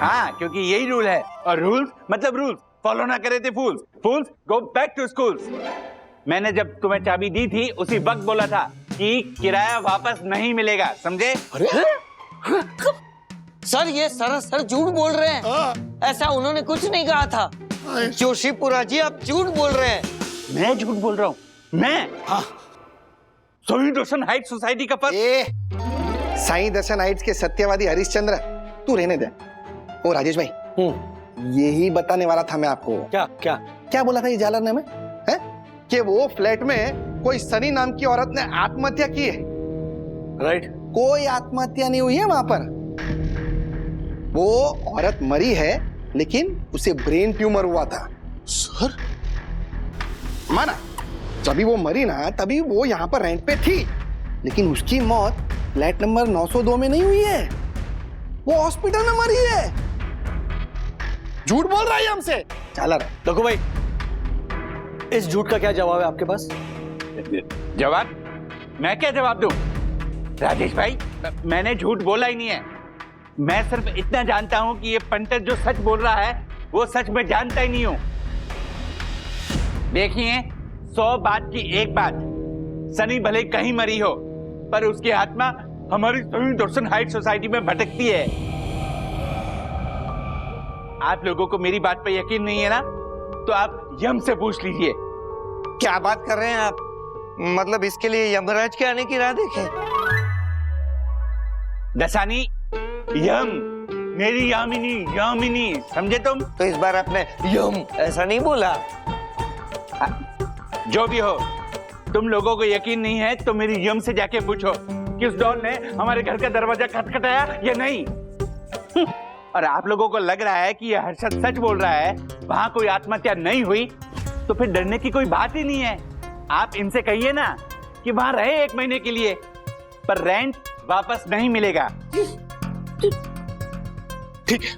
हाँ, क्योंकि यही रूल है, और रूल्स मतलब रूल्स फॉलो ना करे थे फूल्स। फूल्स गो बैक टू स्कूल्स। मैंने जब तुम्हें चाबी दी थी उसी वक्त बोला था कि किराया वापस नहीं मिलेगा, समझे? सर, ये सरासर झूठ बोल रहे हैं। ऐसा उन्होंने कुछ नहीं कहा था। जोशीपुरा जी, आप झूठ बोल रहे हैं। मैं झूठ बोल रहा हूँ? मैं? हाँ। सोनी रोशन हाइट सोसाइटी का साईं दर्शन हाइट्स के सत्यवादी हरिश्चंद्र, तू रहने दे। ओ राजेश भाई, यही बताने वाला था मैं आपको। क्या बोला था ये झालर ने हमें? कि वो फ्लैट में कोई सनी नाम की औरत ने आत्महत्या की है। राइट। कोई आत्महत्या नहीं हुई है वहां पर। वो औरत मरी है, लेकिन उसे ब्रेन ट्यूमर हुआ था। सर, माना, जब वो मरी ना, तभी वो यहाँ पर रेंट पे थी, लेकिन उसकी मौत फ्लैट नंबर 902 में नहीं हुई है, वो हॉस्पिटल में मरी है। झूठ बोल रहा है हमसे झालर। देखो भाई, इस झूठ का क्या जवाब है आपके पास? जवाब? मैं क्या जवाब दूं? राजेश भाई, मैंने झूठ बोला ही नहीं है। मैं सिर्फ इतना जानता हूं कि ये पंटर जो सच बोल रहा है वो सच में जानता ही नहीं हूं। देखिए, 100 बात की एक बात, सनी भले कहीं मरी हो, पर उसकी आत्मा हमारी सोनी रोशन हाइट सोसाइटी में भटकती है। आप लोगों को मेरी बात पर यकीन नहीं है ना, तो आप यम से पूछ लीजिए। क्या बात कर रहे हैं आप? मतलब इसके लिए यमराज के आने की राह देखें? दसानी, यम, मेरी यामिनी, समझे तुम? तो इस बार आपने यम ऐसा नहीं बोला। जो भी हो, तुम लोगों को यकीन नहीं है तो मेरी यम से जाके पूछो कि उस डॉन ने हमारे घर का दरवाजा खटखटाया या नहीं। और आप लोगों को लग रहा है कि यह हर्षद सच बोल रहा है, वहां कोई आत्महत्या नहीं हुई, तो फिर डरने की कोई बात ही नहीं है। आप इनसे कहिए ना कि वहां रहे 1 महीने के लिए, पर रेंट वापस नहीं मिलेगा। ठीक है,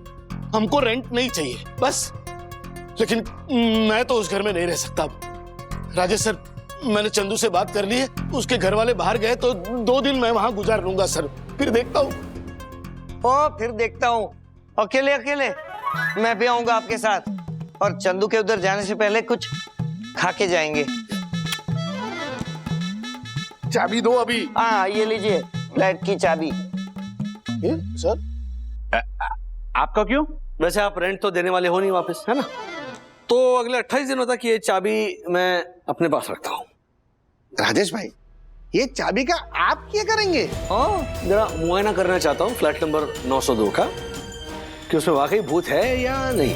हमको रेंट नहीं चाहिए बस, लेकिन मैं तो उस घर में नहीं रह सकता अब। राजेश सर, मैंने चंदू से बात कर ली है, उसके घर वाले बाहर गए तो 2 दिन मैं वहां गुजार लूंगा सर, फिर देखता हूँ। फिर देखता हूँ। अकेले मैं भी आऊंगा आपके साथ, और चंदू के उधर जाने से पहले कुछ खा के जाएंगे। चाबी दो अभी। हाँ, ये लीजिए फ्लैट की चाबी। सर, आपका क्यों? वैसे आप रेंट तो देने वाले हो नहीं वापस, है ना? तो अगले 28 दिनों तक ये चाबी मैं अपने पास रखता हूँ। राजेश भाई, ये चाबी का आप क्या करेंगे? हाँ, जरा मुआयना करना चाहता हूँ फ्लैट नंबर 902 का कि उसमें वाकई भूत है या नहीं।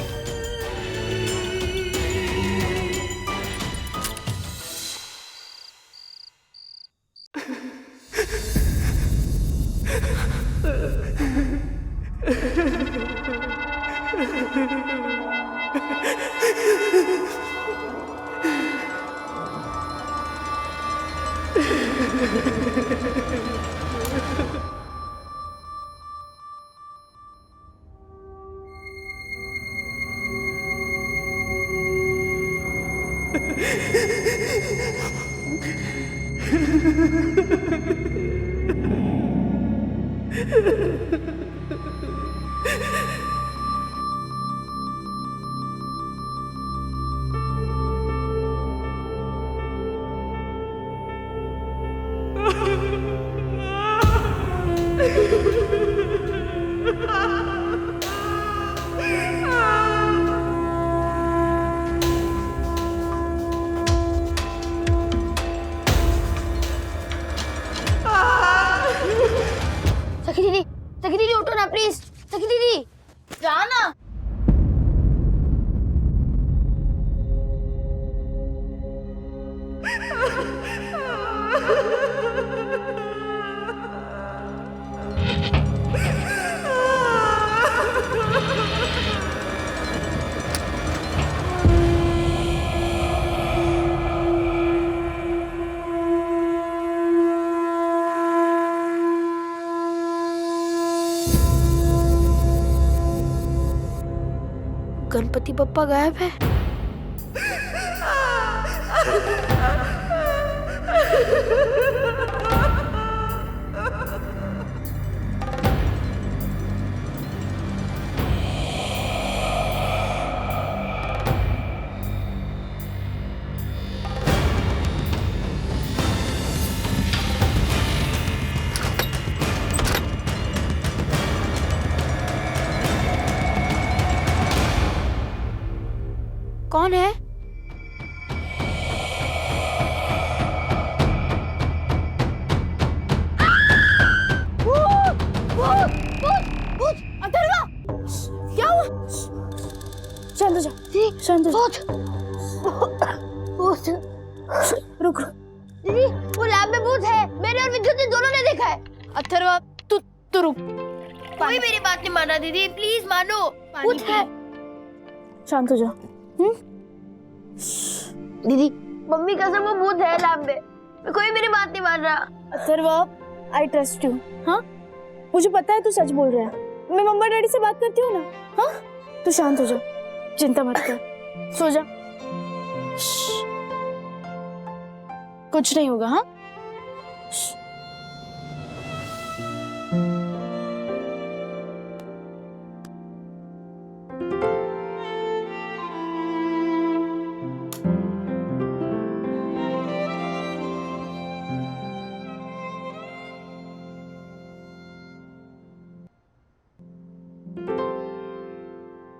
सखी दीदी उठो ना प्लीज। सखी दीदी जाना। गणपति बप्पा गायब है। कौन है? अथर्वा क्या हुआ? शांत हो जा, शांत हो जा। रुक रुक दीदी, वो लैब में भूत है। मेरे और विद्युत ने दोनों ने देखा है। अथर्वा तू रुक। कोई मेरी बात नहीं मान रहा दीदी, प्लीज मानो। भूत है। शांत हो जा। दीदी मम्मी कसम वो भूत है लैब में। कोई मेरी बात नहीं मान रहा। Atharva I trust you. हाँ मुझे पता है तू सच बोल रहा है। मैं मम्मा डैडी से बात करती हूँ ना। हाँ तू शांत हो जा, चिंता मत कर, सो जा। कुछ नहीं होगा। हाँ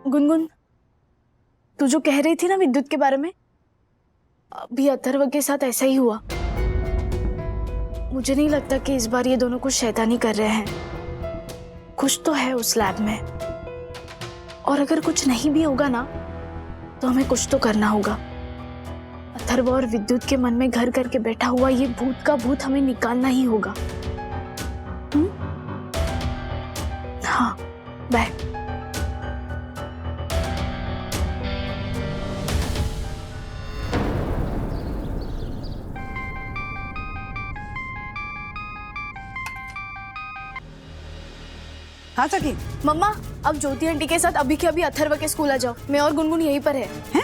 गुनगुन, तू जो कह रही थी ना विद्युत के बारे में, अभी अथर्व के साथ ऐसा ही हुआ। मुझे नहीं लगता कि इस बार ये दोनों कुछ शैतानी कर रहे हैं। कुछ तो है उस लैब में, और अगर कुछ नहीं भी होगा ना तो हमें कुछ तो करना होगा। अथर्व और विद्युत के मन में घर करके बैठा हुआ ये भूत का भूत हमें निकालना ही होगा। हाँ बाय। हाँ सखी। मम्मा अब ज्योति आंटी के साथ अभी के अभी अथर्व के स्कूल आ जाओ। मैं और गुनगुन यहीं पर है। हैं?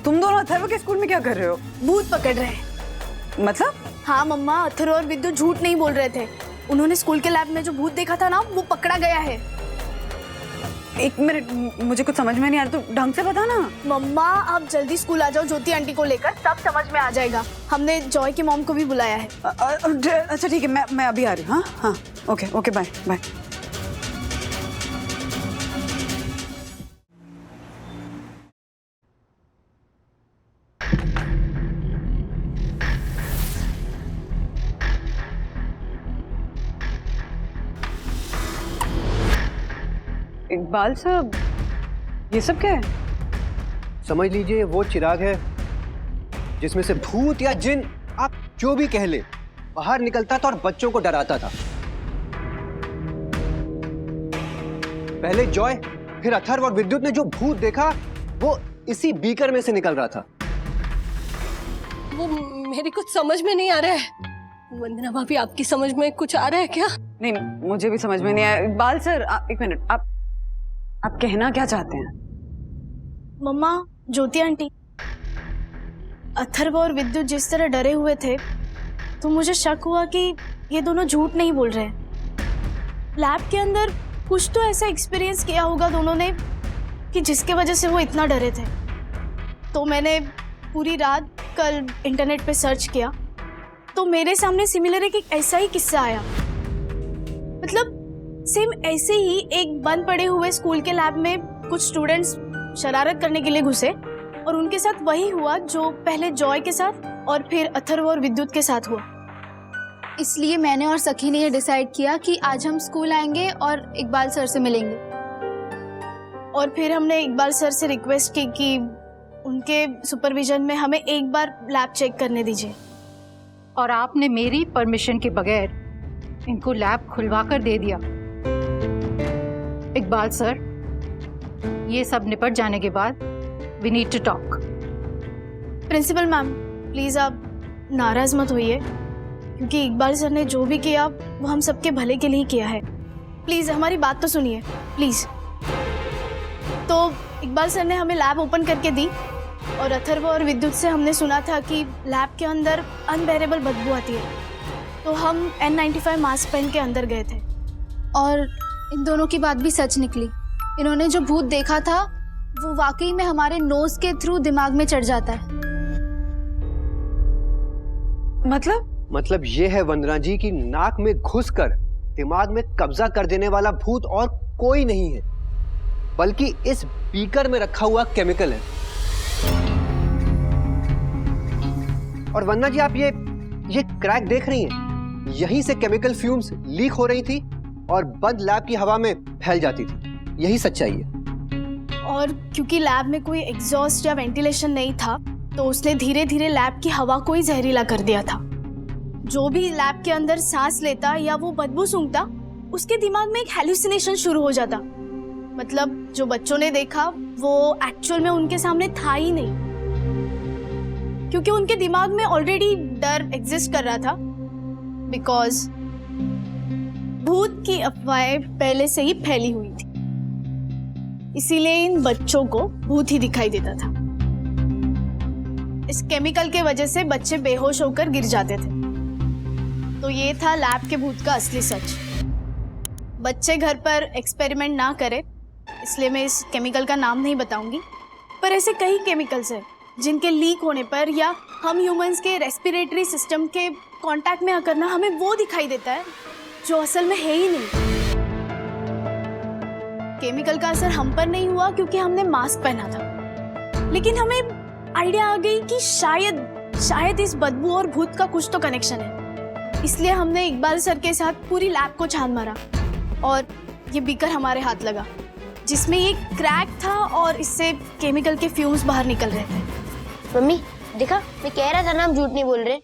तुम दोनों अथर्व के स्कूल में क्या कर रहे हो? भूत पकड़ रहे हैं। मतलब? हाँ मम्मा, अथर्व और विद्युत झूठ नहीं बोल रहे थे। उन्होंने स्कूल के लैब में जो भूत देखा था ना, वो पकड़ा गया है। एक मिनट, मुझे कुछ समझ में नहीं आ रहा, तू ढंग से बता ना। मम्मा आप जल्दी स्कूल आ जाओ ज्योति आंटी को लेकर, सब समझ में आ जाएगा। हमने जॉय की मॉम को भी बुलाया है। अच्छा ठीक है, मैं अभी आ रही हूँ। हाँ हाँ okay okay bye bye. Iqbal साहब, ये सब क्या है? समझ लीजिए वो चिराग है जिसमें से भूत या जिन, आप जो भी कह ले, बाहर निकलता था और बच्चों को डराता था। पहले जॉय, फिर अथर्व और विद्युत ने जो भूत देखा वो इसी बीकर में से निकल रहा था। वो मेरी कुछ समझ में नहीं आ रहा है। वंदना भाभी, आपकी समझ में कुछ आ रहा है क्या? नहीं, मुझे भी समझ में नहीं आया। इकबाल सर, एक मिनट, आप कहना क्या चाहते हैं? मम्मा, ज्योति आंटी, अथर्व और विद्युत जिस तरह डरे हुए थे तो मुझे शक हुआ कि ये दोनों झूठ नहीं बोल रहे हैं। लैब के अंदर कुछ तो ऐसा एक्सपीरियंस किया होगा दोनों ने कि जिसके वजह से वो इतना डरे थे। तो मैंने पूरी रात कल इंटरनेट पे सर्च किया तो मेरे सामने सिमिलर एक ऐसा ही किस्सा आया। मतलब सेम ऐसे ही एक बंद पड़े हुए स्कूल के लैब में कुछ स्टूडेंट्स शरारत करने के लिए घुसे और उनके साथ वही हुआ जो पहले जॉय के साथ और फिर अथर्व और विद्युत के साथ हुआ। इसलिए मैंने और सखी ने ये डिसाइड किया कि आज हम स्कूल आएंगे और इकबाल सर से मिलेंगे। और फिर हमने इकबाल सर से रिक्वेस्ट की कि उनके सुपरविजन में हमें एक बार लैब चेक करने दीजिए। और आपने मेरी परमिशन के बगैर इनको लैब खुलवा कर दे दिया। इकबाल सर, ये सब निपट जाने के बाद we need to talk. Principal ma'am, please आप नाराज मत होइए, क्योंकि इकबाल सर ने जो भी किया वो हम सबके भले के लिए किया है। प्लीज हमारी बात तो सुनिए, प्लीज। तो इकबाल सर ने हमें लैब ओपन करके दी और अथर्व और विद्युत से हमने सुना था कि लैब के अंदर अनबेरेबल बदबू आती है। तो हम N95 मास्क पहन के अंदर गए थे। और इन दोनों की बात भी सच निकली। इन्होंने जो भूत देखा था वो वाकई में हमारे नोज के थ्रू दिमाग में चढ़ जाता है। मतलब ये है वंदना जी कि नाक में घुसकर दिमाग में कब्जा कर देने वाला भूत और कोई नहीं है, बल्कि इस बीकर में रखा हुआ केमिकल है। और वंदना जी, आप ये क्रैक देख रही हैं? यहीं से केमिकल फ्यूम्स लीक हो रही थी और बंद लैब की हवा में फैल जाती थी। यही सच्चाई है। और क्योंकि लैब में कोई एग्जॉस्ट या वेंटिलेशन नहीं था तो उसने धीरे धीरे लैब की हवा को ही जहरीला कर दिया था। जो भी लैब के अंदर सांस लेता या वो बदबू सूंघता, उसके दिमाग में एक हेलुसिनेशन शुरू हो जाता। मतलब जो बच्चों ने देखा वो एक्चुअल में उनके सामने था ही नहीं, क्योंकि उनके दिमाग में ऑलरेडी डर एग्जिस्ट कर रहा था। बिकॉज भूत की अफवाहें पहले से ही फैली हुई थी, इसीलिए इन बच्चों को भूत ही दिखाई देता था। इस केमिकल के वजह से बच्चे बेहोश होकर गिर जाते थे। तो ये था लैब के भूत का असली सच। बच्चे घर पर एक्सपेरिमेंट ना करें, इसलिए मैं इस केमिकल का नाम नहीं बताऊंगी, पर ऐसे कई केमिकल्स हैं जिनके लीक होने पर या हम ह्यूमंस के रेस्पिरेटरी सिस्टम के कांटेक्ट में आकर ना हमें वो दिखाई देता है जो असल में है ही नहीं। केमिकल का असर हम पर नहीं हुआ क्योंकि हमने मास्क पहना था, लेकिन हमें आइडिया आ गई कि शायद इस बदबू और भूत का कुछ तो कनेक्शन है। इसलिए हमने इकबाल सर के साथ पूरी लैब को छान मारा और ये बीकर हमारे हाथ लगा जिसमें ये क्रैक था और इससे केमिकल के फ्यूम्स बाहर निकल रहे थे। मम्मी देखा, मैं कह रहा था ना, हम झूठ नहीं बोल रहे।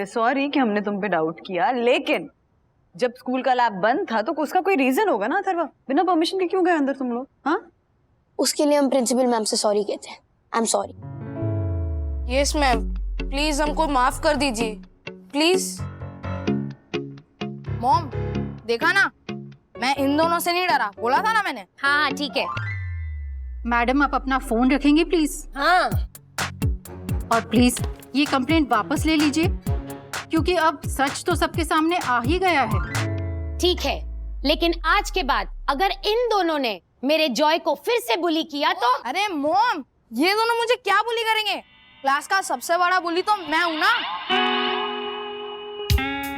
सॉरी कि हमने तुम पे डाउट किया, लेकिन जब स्कूल का लैब बंद था तो उसका कोई रीजन होगा ना अथर्व? बिना परमिशन के क्यों गए अंदर तुम लोग? हाँ, उसके लिए हम प्रिंसिपल मैम से सॉरी कहते हैं। I am sorry. Yes ma'am, please हमको माफ कर दीजिए, प्लीज। मॉम, देखा ना, मैं इन दोनों से नहीं डरा, बोला था ना मैंने। हाँ ठीक है। मैडम, आप अपना फोन रखेंगे प्लीज? हाँ। और प्लीज ये कंप्लेंट वापस ले लीजिए, क्योंकि अब सच तो सबके सामने आ ही गया है। ठीक है, लेकिन आज के बाद अगर इन दोनों ने मेरे जॉय को फिर से बुली किया तो। अरे मॉम, ये दोनों मुझे क्या बुली करेंगे? क्लास का सबसे बड़ा बुली तो मैं हूँ ना।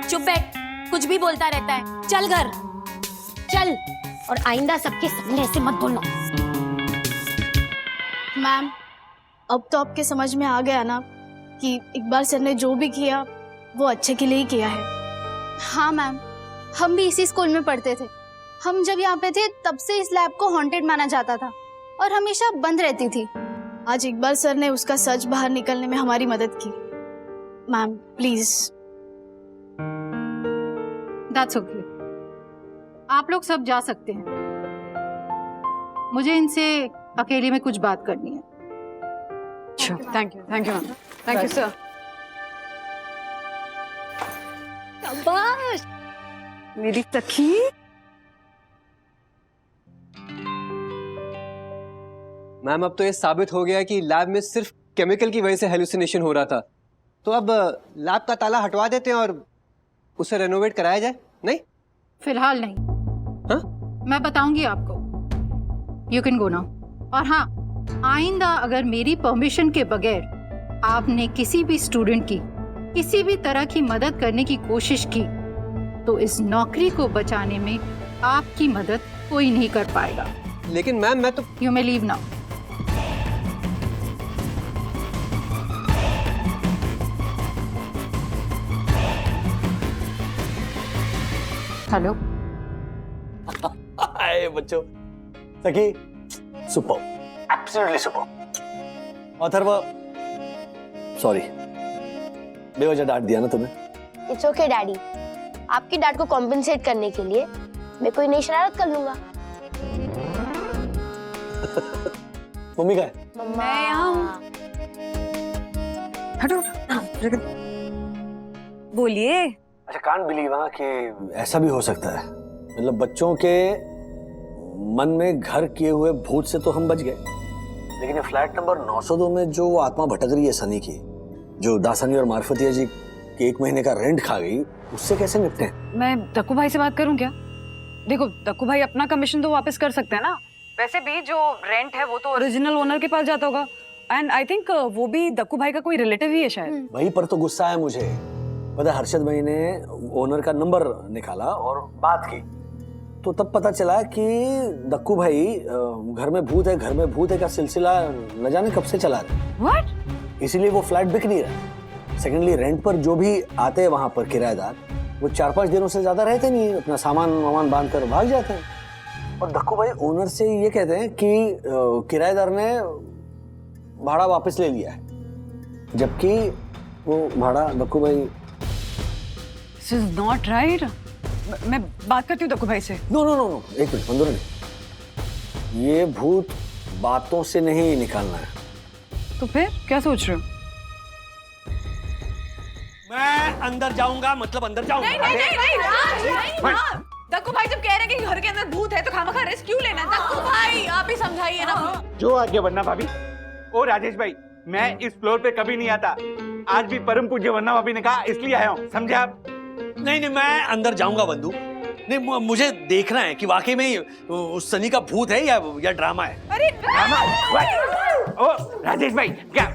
चुप बैठ, कुछ भी बोलता रहता है। चल घर चल, और आइंदा सबके सामने ऐसे मत बोलना। मैम, अब तो आपके समझ में आ गया ना कि इकबाल सर ने जो भी किया वो अच्छे के लिए ही किया है। हाँ मैम, हम भी इसी स्कूल में पढ़ते थे। हम जब यहाँ पे थे तब से इस लैब को हॉन्टेड माना जाता था और हमेशा बंद रहती थी। आज इकबाल सर ने उसका सच बाहर निकलने में हमारी मदद की। Ma'am please. दैट्स ओके, आप लोग सब जा सकते हैं। मुझे इनसे अकेले में कुछ बात करनी है। Thank you ma'am, thank you sir. शाबाश। मेरी सखी। मैम अब तो ये साबित हो गया कि लैब में सिर्फ केमिकल की वजह से हेलुसिनेशन हो रहा था, तो अब लैब का ताला हटवा देते हैं और उसे रेनोवेट कराया जाए। नहीं, फिलहाल नहीं। हाँ? मैं बताऊंगी आपको। You can go now. और हाँ, आइंदा अगर मेरी परमिशन के बगैर आपने किसी भी स्टूडेंट की किसी भी तरह की मदद करने की कोशिश की तो इस नौकरी को बचाने में आपकी मदद कोई नहीं कर पाएगा। लेकिन मैम मैं तो। You may leave now. Hello. Hi बच्चों, Sakhi super, absolutely super. Atharv sorry, बेवजह डांट दिया ना तुम्हें। इट्स ओके डैडी, आपकी डांट को कॉम्पेंसेट करने के लिए मैं कोई नई शरारत कर लूंगा। मम्मी का है? मैं यहाँ। हटो बोलिए। अच्छा, कांट बिलीव कि ऐसा भी हो सकता है। मतलब बच्चों के मन में घर किए हुए भूत से तो हम बच गए, लेकिन ये फ्लैट नंबर 902 में जो वो आत्मा भटक रही है सनी की, जो दासानी और मार्फतिया जी के 1 महीने का रेंट खा गई, उससे कैसे निपटे? मैं दक्कू भाई से बात करूं क्या? देखो, दक्कू भाई अपना कमीशन तो वापस कर सकते हैं ना। वैसे भी जो रेंट है वो तो ओरिजिनल ओनर के पास जाता होगा, एंड आई थिंक वो भी दक्कू भाई का कोई रिलेटिव ही है शायद। वही पर तो गुस्सा है मुझे। पता है, हर्षद भाई ने ओनर का नंबर निकाला और बात की, तो तब पता चला कि दक्कू भाई घर में भूत है का सिलसिला न जाने कब से चला रहे। व्हाट? इसीलिए वो फ्लैट बिक नहीं रहा। सेकेंडली, रेंट पर जो भी आते हैं वहां पर किराएदार, वो 4-5 दिनों से ज्यादा रहते नहीं, अपना सामान बांध कर भाग जाते हैं। और दक्कू भाई ओनर से ये कहते हैं कि किराएदार ने भाड़ा वापस ले लिया है, जबकि वो भाड़ा दक्कू भाई। This is not right. मैं बात करती हूँ दक्कू भाई से। नो, एक मिनट मंदोर ने, ये भूत बातों से नहीं निकालना है। तो फिर क्या सोच रहे हो? मैं अंदर जाऊंगा, मतलब अंदर जाऊंगा। नहीं। दक्कू भाई जब कह रहे हैं कि घर के अंदर भूत है तो खामखा रिस्क क्यों लेना? दक्कू भाई आप ही समझाइए ना। जो आगे वरना भाभी। ओ राजेश भाई, मैं इस फ्लोर पे कभी नहीं आता। आज भी परम पूज्य वरना भाभी ने कहा, इसलिए आया हूँ, समझे आप? नहीं, मैं अंदर जाऊंगा बंधु। नहीं, मुझे देखना है कि वाकई में उस सनी का भूत है या ड्रामा है। अरे ओ राजेश भाई, क्या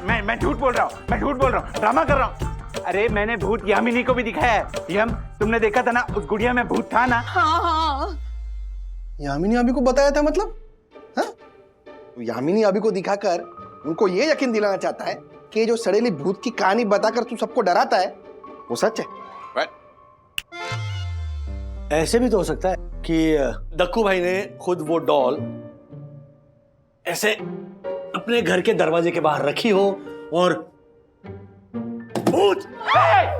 मैं झूठ बोल रहा हूँ, ड्रामा कर रहा हूँ। अरे मैंने भूत यामिनी को भी दिखाया है। यम, तुमने देखा था ना, उस गुड़िया में भूत था ना। हाँ। यामिनी अभी को बताया था, मतलब हाँ? तो यामिनी अभी को दिखाकर उनको ये यकीन दिलाना चाहता है कि जो सड़ेली भूत की कहानी बताकर तू सबको डराता है वो सच है। ऐसे भी तो हो सकता है कि दक्कू भाई ने खुद वो डॉल ऐसे अपने घर के दरवाजे के बाहर रखी हो और भूत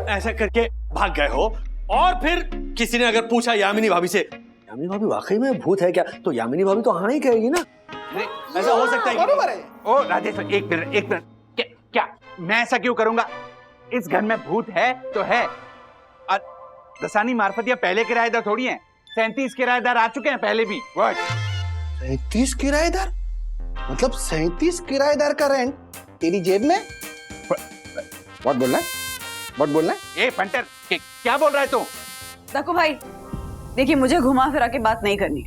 ऐसा करके भाग गए हो, और फिर किसी ने अगर पूछा यामिनी भाभी से, यामिनी भाभी वाकई में भूत है क्या, तो यामिनी भाभी तो हाँ ही कहेगी ना। ऐसा हो सकता है। बरोबर है। ओ राजेश भाई, एक मिनट, क्या मैं ऐसा क्यों करूंगा? इस घर में भूत है तो है, और दसानी मार्फतिया पहले किराएदार थोड़ी हैं। 37 किराएदार आ चुके हैं पहले भी। 37 किराएदार? मतलब 37 किराएदार का रेंट तेरी जेब में? व्हाट बोलना है? ए फंटर, क्या बोल रहा है तू? दक्कू भाई देखिए, मुझे घुमा फिरा के बात नहीं करनी,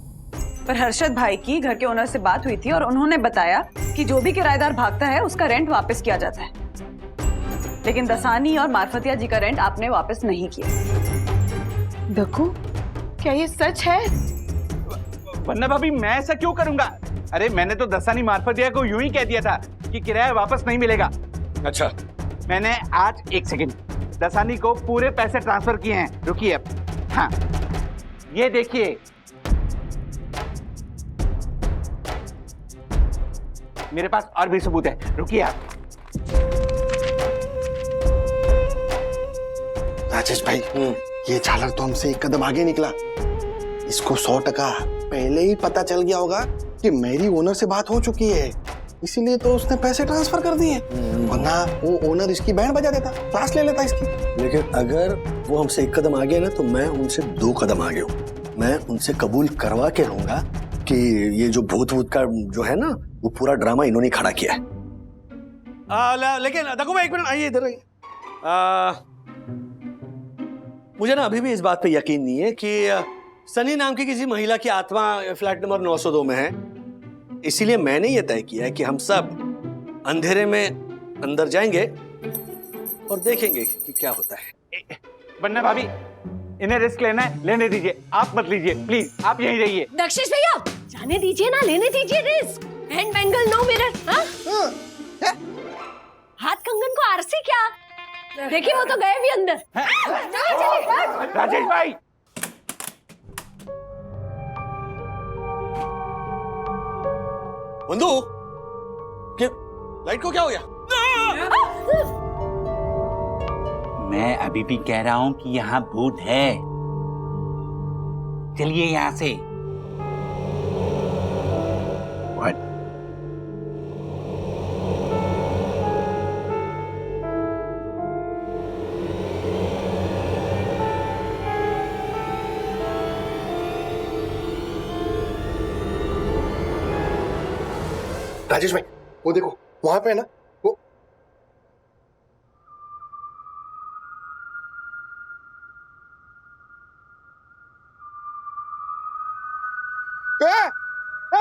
पर हर्षद भाई की घर के ओनर से बात हुई थी और उन्होंने बताया कि जो भी किराएदार भागता है उसका रेंट वापस किया जाता है, लेकिन दसानी और मार्फतिया जी का रेंट आपने वापस नहीं किया। दक्कू, क्या ये सच है? वरना भाभी मैं ऐसा क्यों करूंगा? अरे मैंने तो दसानी मार्फतिया को यूं ही कह दिया था कि किराया वापस नहीं मिलेगा। अच्छा, मैंने आज 1 सेकंड दसानी को पूरे पैसे ट्रांसफर किए हैं। रुकिए अब। हाँ, ये देखिए, मेरे पास और भी सबूत है, रुकिए आप। राजेश भाई, ये झालर तो हमसे एक कदम आगे निकला। इसको 100% पहले ही पता चल गया होगा कि मेरी ओनर से बात हो चुकी है, इसीलिए तो उसने पैसे ट्रांसफर कर दिए, वरना वो ओनर इसकी बैंड बजा देता, क्लास ले लेता इसकी। लेकिन अगर वो हमसे एक कदम आगे है ना, तो मैं उनसे 2 कदम आगे हूँ। मैं उनसे कबूल करवा के रहूंगा कि ये जो भूत का जो है ना, वो पूरा ड्रामा इन्होंने खड़ा किया है। लेकिन देखो, मैं 1 मिनट, आइए इधर आइए। मुझे ना अभी भी इस बात पे यकीन नहीं है कि सनी नाम की किसी महिला की आत्मा फ्लैट नंबर 902 में है। इसीलिए मैंने ये तय किया है कि हम सब अंधेरे में अंदर जाएंगे और देखेंगे कि क्या होता है। वंदना भाभी, इन्हें रिस्क लेना है, लेने दीजिए, आप मत लीजिए प्लीज, आप यहीं रहिए। दक्षिश भैया, जाने दीजिए ना, लेने दीजिए risk. Hand bangle no mirror. हाँ? हाथ कंगन को आरसी क्या? देखिए वो तो गए भी अंदर। राजेश भाई, बंधु, क्या लाइट को क्या हो गया? मैं अभी भी कह रहा हूं कि यहाँ भूत है। चलिए यहाँ से। What? राजेश भाई, वो देखो वहां पे है ना, वो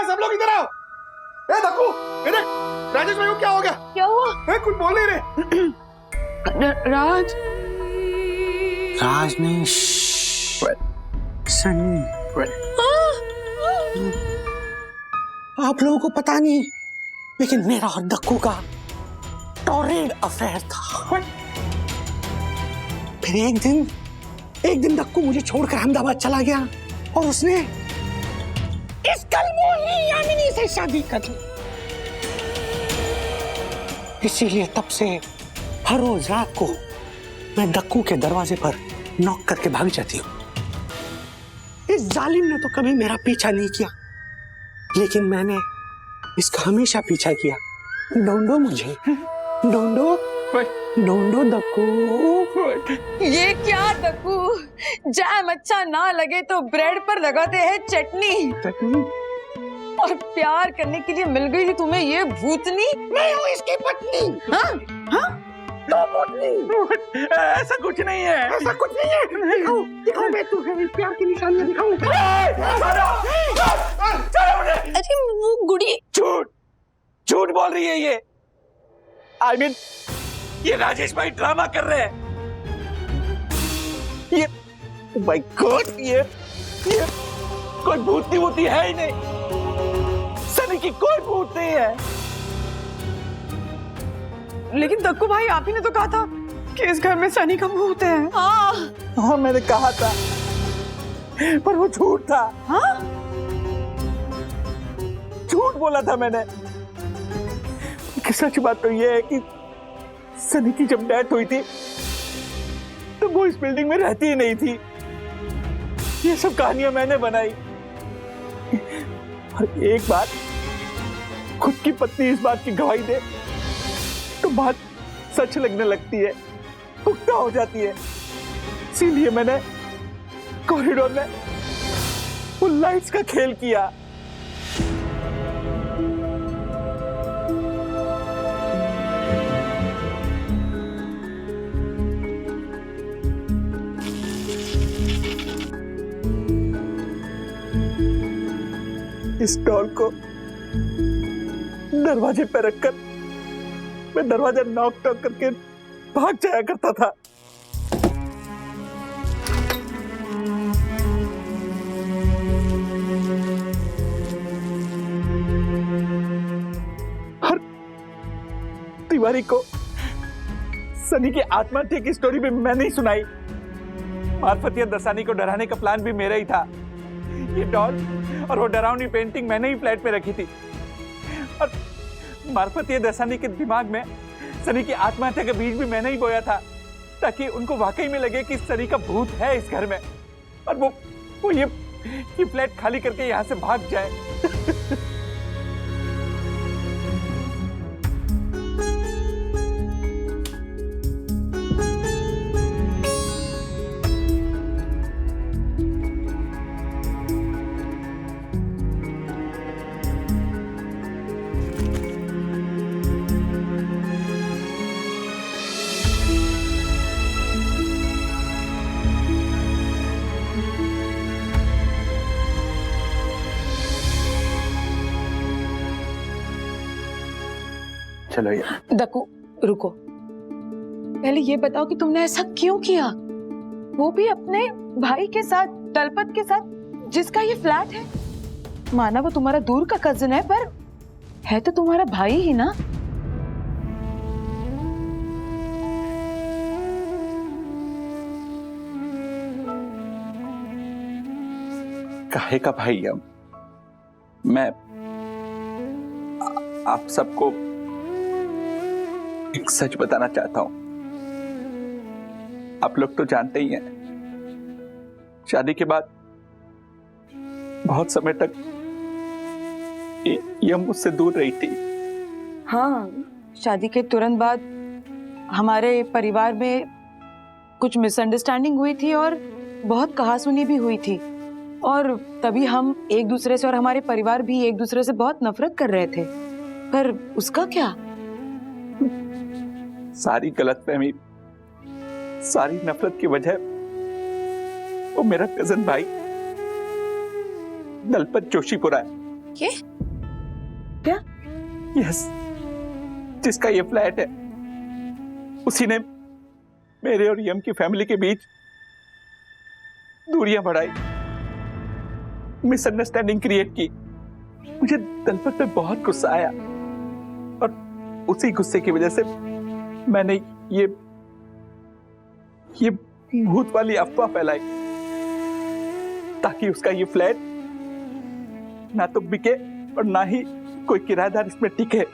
सब लोग इधर आओ। दक्कू, इधर। राजेश भाई को क्या हो गया? क्या हुआ? कुछ बोल नहीं रहे। राज नहीं, सनी। आप लोगों को पता नहीं, लेकिन मेरा और दक्कू का टॉर्रेड अफेयर था। फिर एक दिन दक्कू मुझे छोड़कर अहमदाबाद चला गया और उसने इस कलमोही यामिनी से शादी कर ली। इसीलिए तब से हर रोज रात को मैं दक्कू के दरवाजे पर नॉक करके भाग जाती हूँ। इस जालिम ने तो कभी मेरा पीछा नहीं किया, लेकिन मैंने इसका हमेशा पीछा किया। ढूंढो मुझे, ढूंढो दक्कू। ये क्या दक्कू, जैम अच्छा ना लगे तो ब्रेड पर लगाते हैं चटनी। और प्यार करने के लिए मिल गई थी तुम्हें ये भूतनी। मैं हूँ इसकी पत्नी। हाँ? तो पत्नी। ऐसा कुछ नहीं है, ऐसा कुछ नहीं है। दिखाओ मैं तुम्हें प्यार की निशानियां दिखाऊं। अरे वो गुड़ी। झूठ बोल रही है ये। I mean, ये राजेश भाई ड्रामा कर रहे हैं। ये माय गॉड, ये कोई भूतनी वूतनी है ही नहीं। सनी की कोई भूत नहीं है। लेकिन दक्कू भाई, आप ही ने तो कहा था कि इस घर में सनी का भूत है। हाँ, मैंने कहा था, पर वो झूठ था। हाँ? झूठ बोला था मैंने। सच बात तो ये है कि सनी की जब डेथ हुई थी तो वो इस बिल्डिंग में रहती ही नहीं थी। ये सब कहानियां मैंने बनाई। और एक बार खुद की पत्नी इस बात की गवाही दे तो बात सच लगने लगती है, पुख्ता हो जाती है। इसीलिए मैंने कॉरिडोर में वो लाइट्स का खेल किया। इस डॉल को दरवाजे पर रखकर मैं दरवाजा नॉक करके भाग जाया करता था। हर तिवारी को सनी की आत्महत्या की स्टोरी भी मैंने ही सुनाई। मार्फतिया दसानी को डराने का प्लान भी मेरा ही था। ये डॉल और वो डरावनी पेंटिंग मैंने ही फ्लैट पे रखी थी। और मार्फत ये दसानी के दिमाग में सनी की आत्महत्या के बीज भी मैंने ही बोया था, ताकि उनको वाकई में लगे कि सनी का भूत है इस घर में, और वो ये फ्लैट खाली करके यहाँ से भाग जाए। चलो यार। दक्कू रुको, पहले ये बताओ कि तुमने ऐसा क्यों किया, वो भी अपने भाई के साथ, दलपत के साथ, जिसका ये फ्लैट है। माना वो तुम्हारा दूर का कजिन है, पर है तो तुम्हारा भाई ही ना। काहे का भाई हम, मैं आप सबको एक सच बताना चाहता हूं। आप लोग तो जानते ही हैं, शादी के बाद बहुत समय तक ये मुझसे दूर रही थी। हाँ, शादी के तुरंत बाद हमारे परिवार में कुछ मिसअंडरस्टैंडिंग हुई थी और बहुत कहासुनी भी हुई थी, और तभी हम एक दूसरे से और हमारे परिवार भी एक दूसरे से बहुत नफरत कर रहे थे। पर उसका क्या? सारी गलतफहमी, सारी नफरत की वजह वो मेरा कजन भाई दलपत जोशीपुरा है। क्या? यस, जिसका ये फ्लैट है, उसी ने मेरे और यम की फैमिली के बीच दूरियां बढ़ाई, मिसअंडरस्टैंडिंग क्रिएट की। मुझे दलपत पे बहुत गुस्सा आया, और उसी गुस्से की वजह से मैंने ये भूत वाली अफवाह फैलाई, ताकि उसका ये फ्लैट ना तो बिके और ना ही कोई किराएदार इसमें टिके।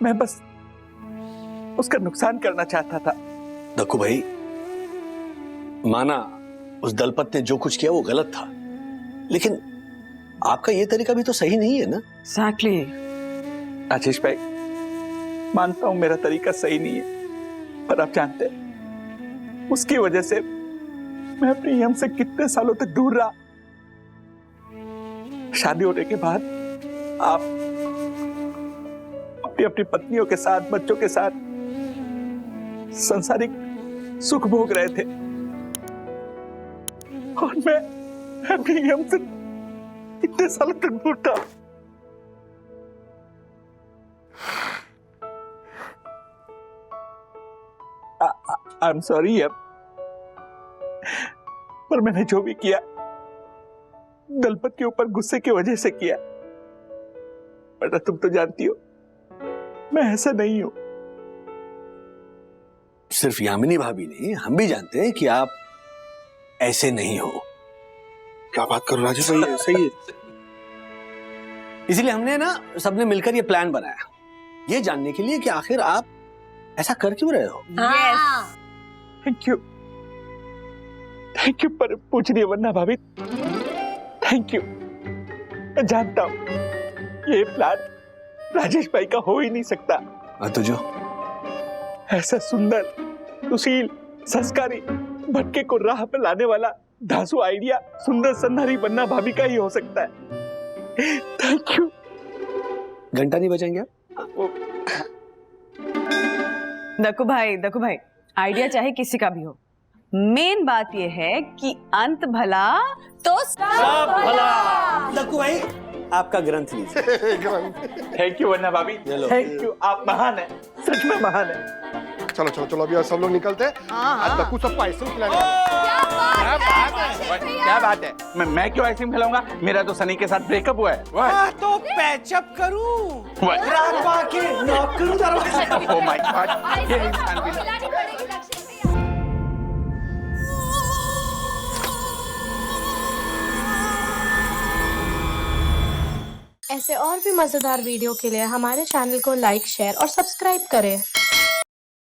मैं बस उसका नुकसान करना चाहता था। दक्कू भाई, माना उस दलपत ने जो कुछ किया वो गलत था, लेकिन आपका ये तरीका भी तो सही नहीं है ना। एग्जैक्टली। राजेश भाई, मानता हूं मेरा तरीका सही नहीं है, पर आप जानते हैं उसकी वजह से मैं अपने यम से कितने सालों तक दूर रहा। शादी होने के बाद आप अपनी पत्नियों के साथ, बच्चों के साथ सांसारिक सुख भोग रहे थे, और मैं अपने यम से इतने सालों तक दूर था। आई एम सॉरी यम, पर मैंने जो भी किया दलपत के ऊपर गुस्से की वजह से किया। बेटा, तुम तो जानती हो मैं ऐसा नहीं हूं। सिर्फ यामिनी भाभी नहीं, हम भी जानते हैं कि आप ऐसे नहीं हो। क्या बात कर राजेश भाई, ऐसे ही है। इसीलिए हमने ना सबने मिलकर ये प्लान बनाया, ये जानने के लिए कि आखिर आप ऐसा कर क्यों रहे हो। थैंक यू पर पूछ रही है वरना भाभी। Thank you. मैं जानता हूं ये प्लान राजेश भाई का हो ही नहीं सकता। तो जो ऐसा सुंदर, सुशील, संस्कारी, भटके को राह पे लाने वाला धांसू आइडिया सुंदर सन्नारी वरना भाभी का ही हो सकता है। Thank you. घंटा नहीं बजाएंगे आप? दक्कू भाई, आइडिया चाहे किसी का भी हो, मेन बात यह है कि अंत भला तो सब भला। दक्कू भाई, आपका ग्रंथ लीजिए। थैंक यू वरना भाभी, थैंक यू, आप महान है, सच में महान है। चलो चलो चलो, अभी सब लोग निकलते हैं। आज दक्कू सबको आइसक्रीम खिलाएगा। क्या बात है? मैं क्यों आइसक्रीम खिलाऊंगा? मेरा तो सनी के साथ ब्रेकअप हुआ है। तो पैचअप करूं, ओह माय गॉड, ये इंसान भी ऐसे और भी मज़ेदार वीडियो के लिए हमारे चैनल को लाइक, शेयर और सब्सक्राइब करें।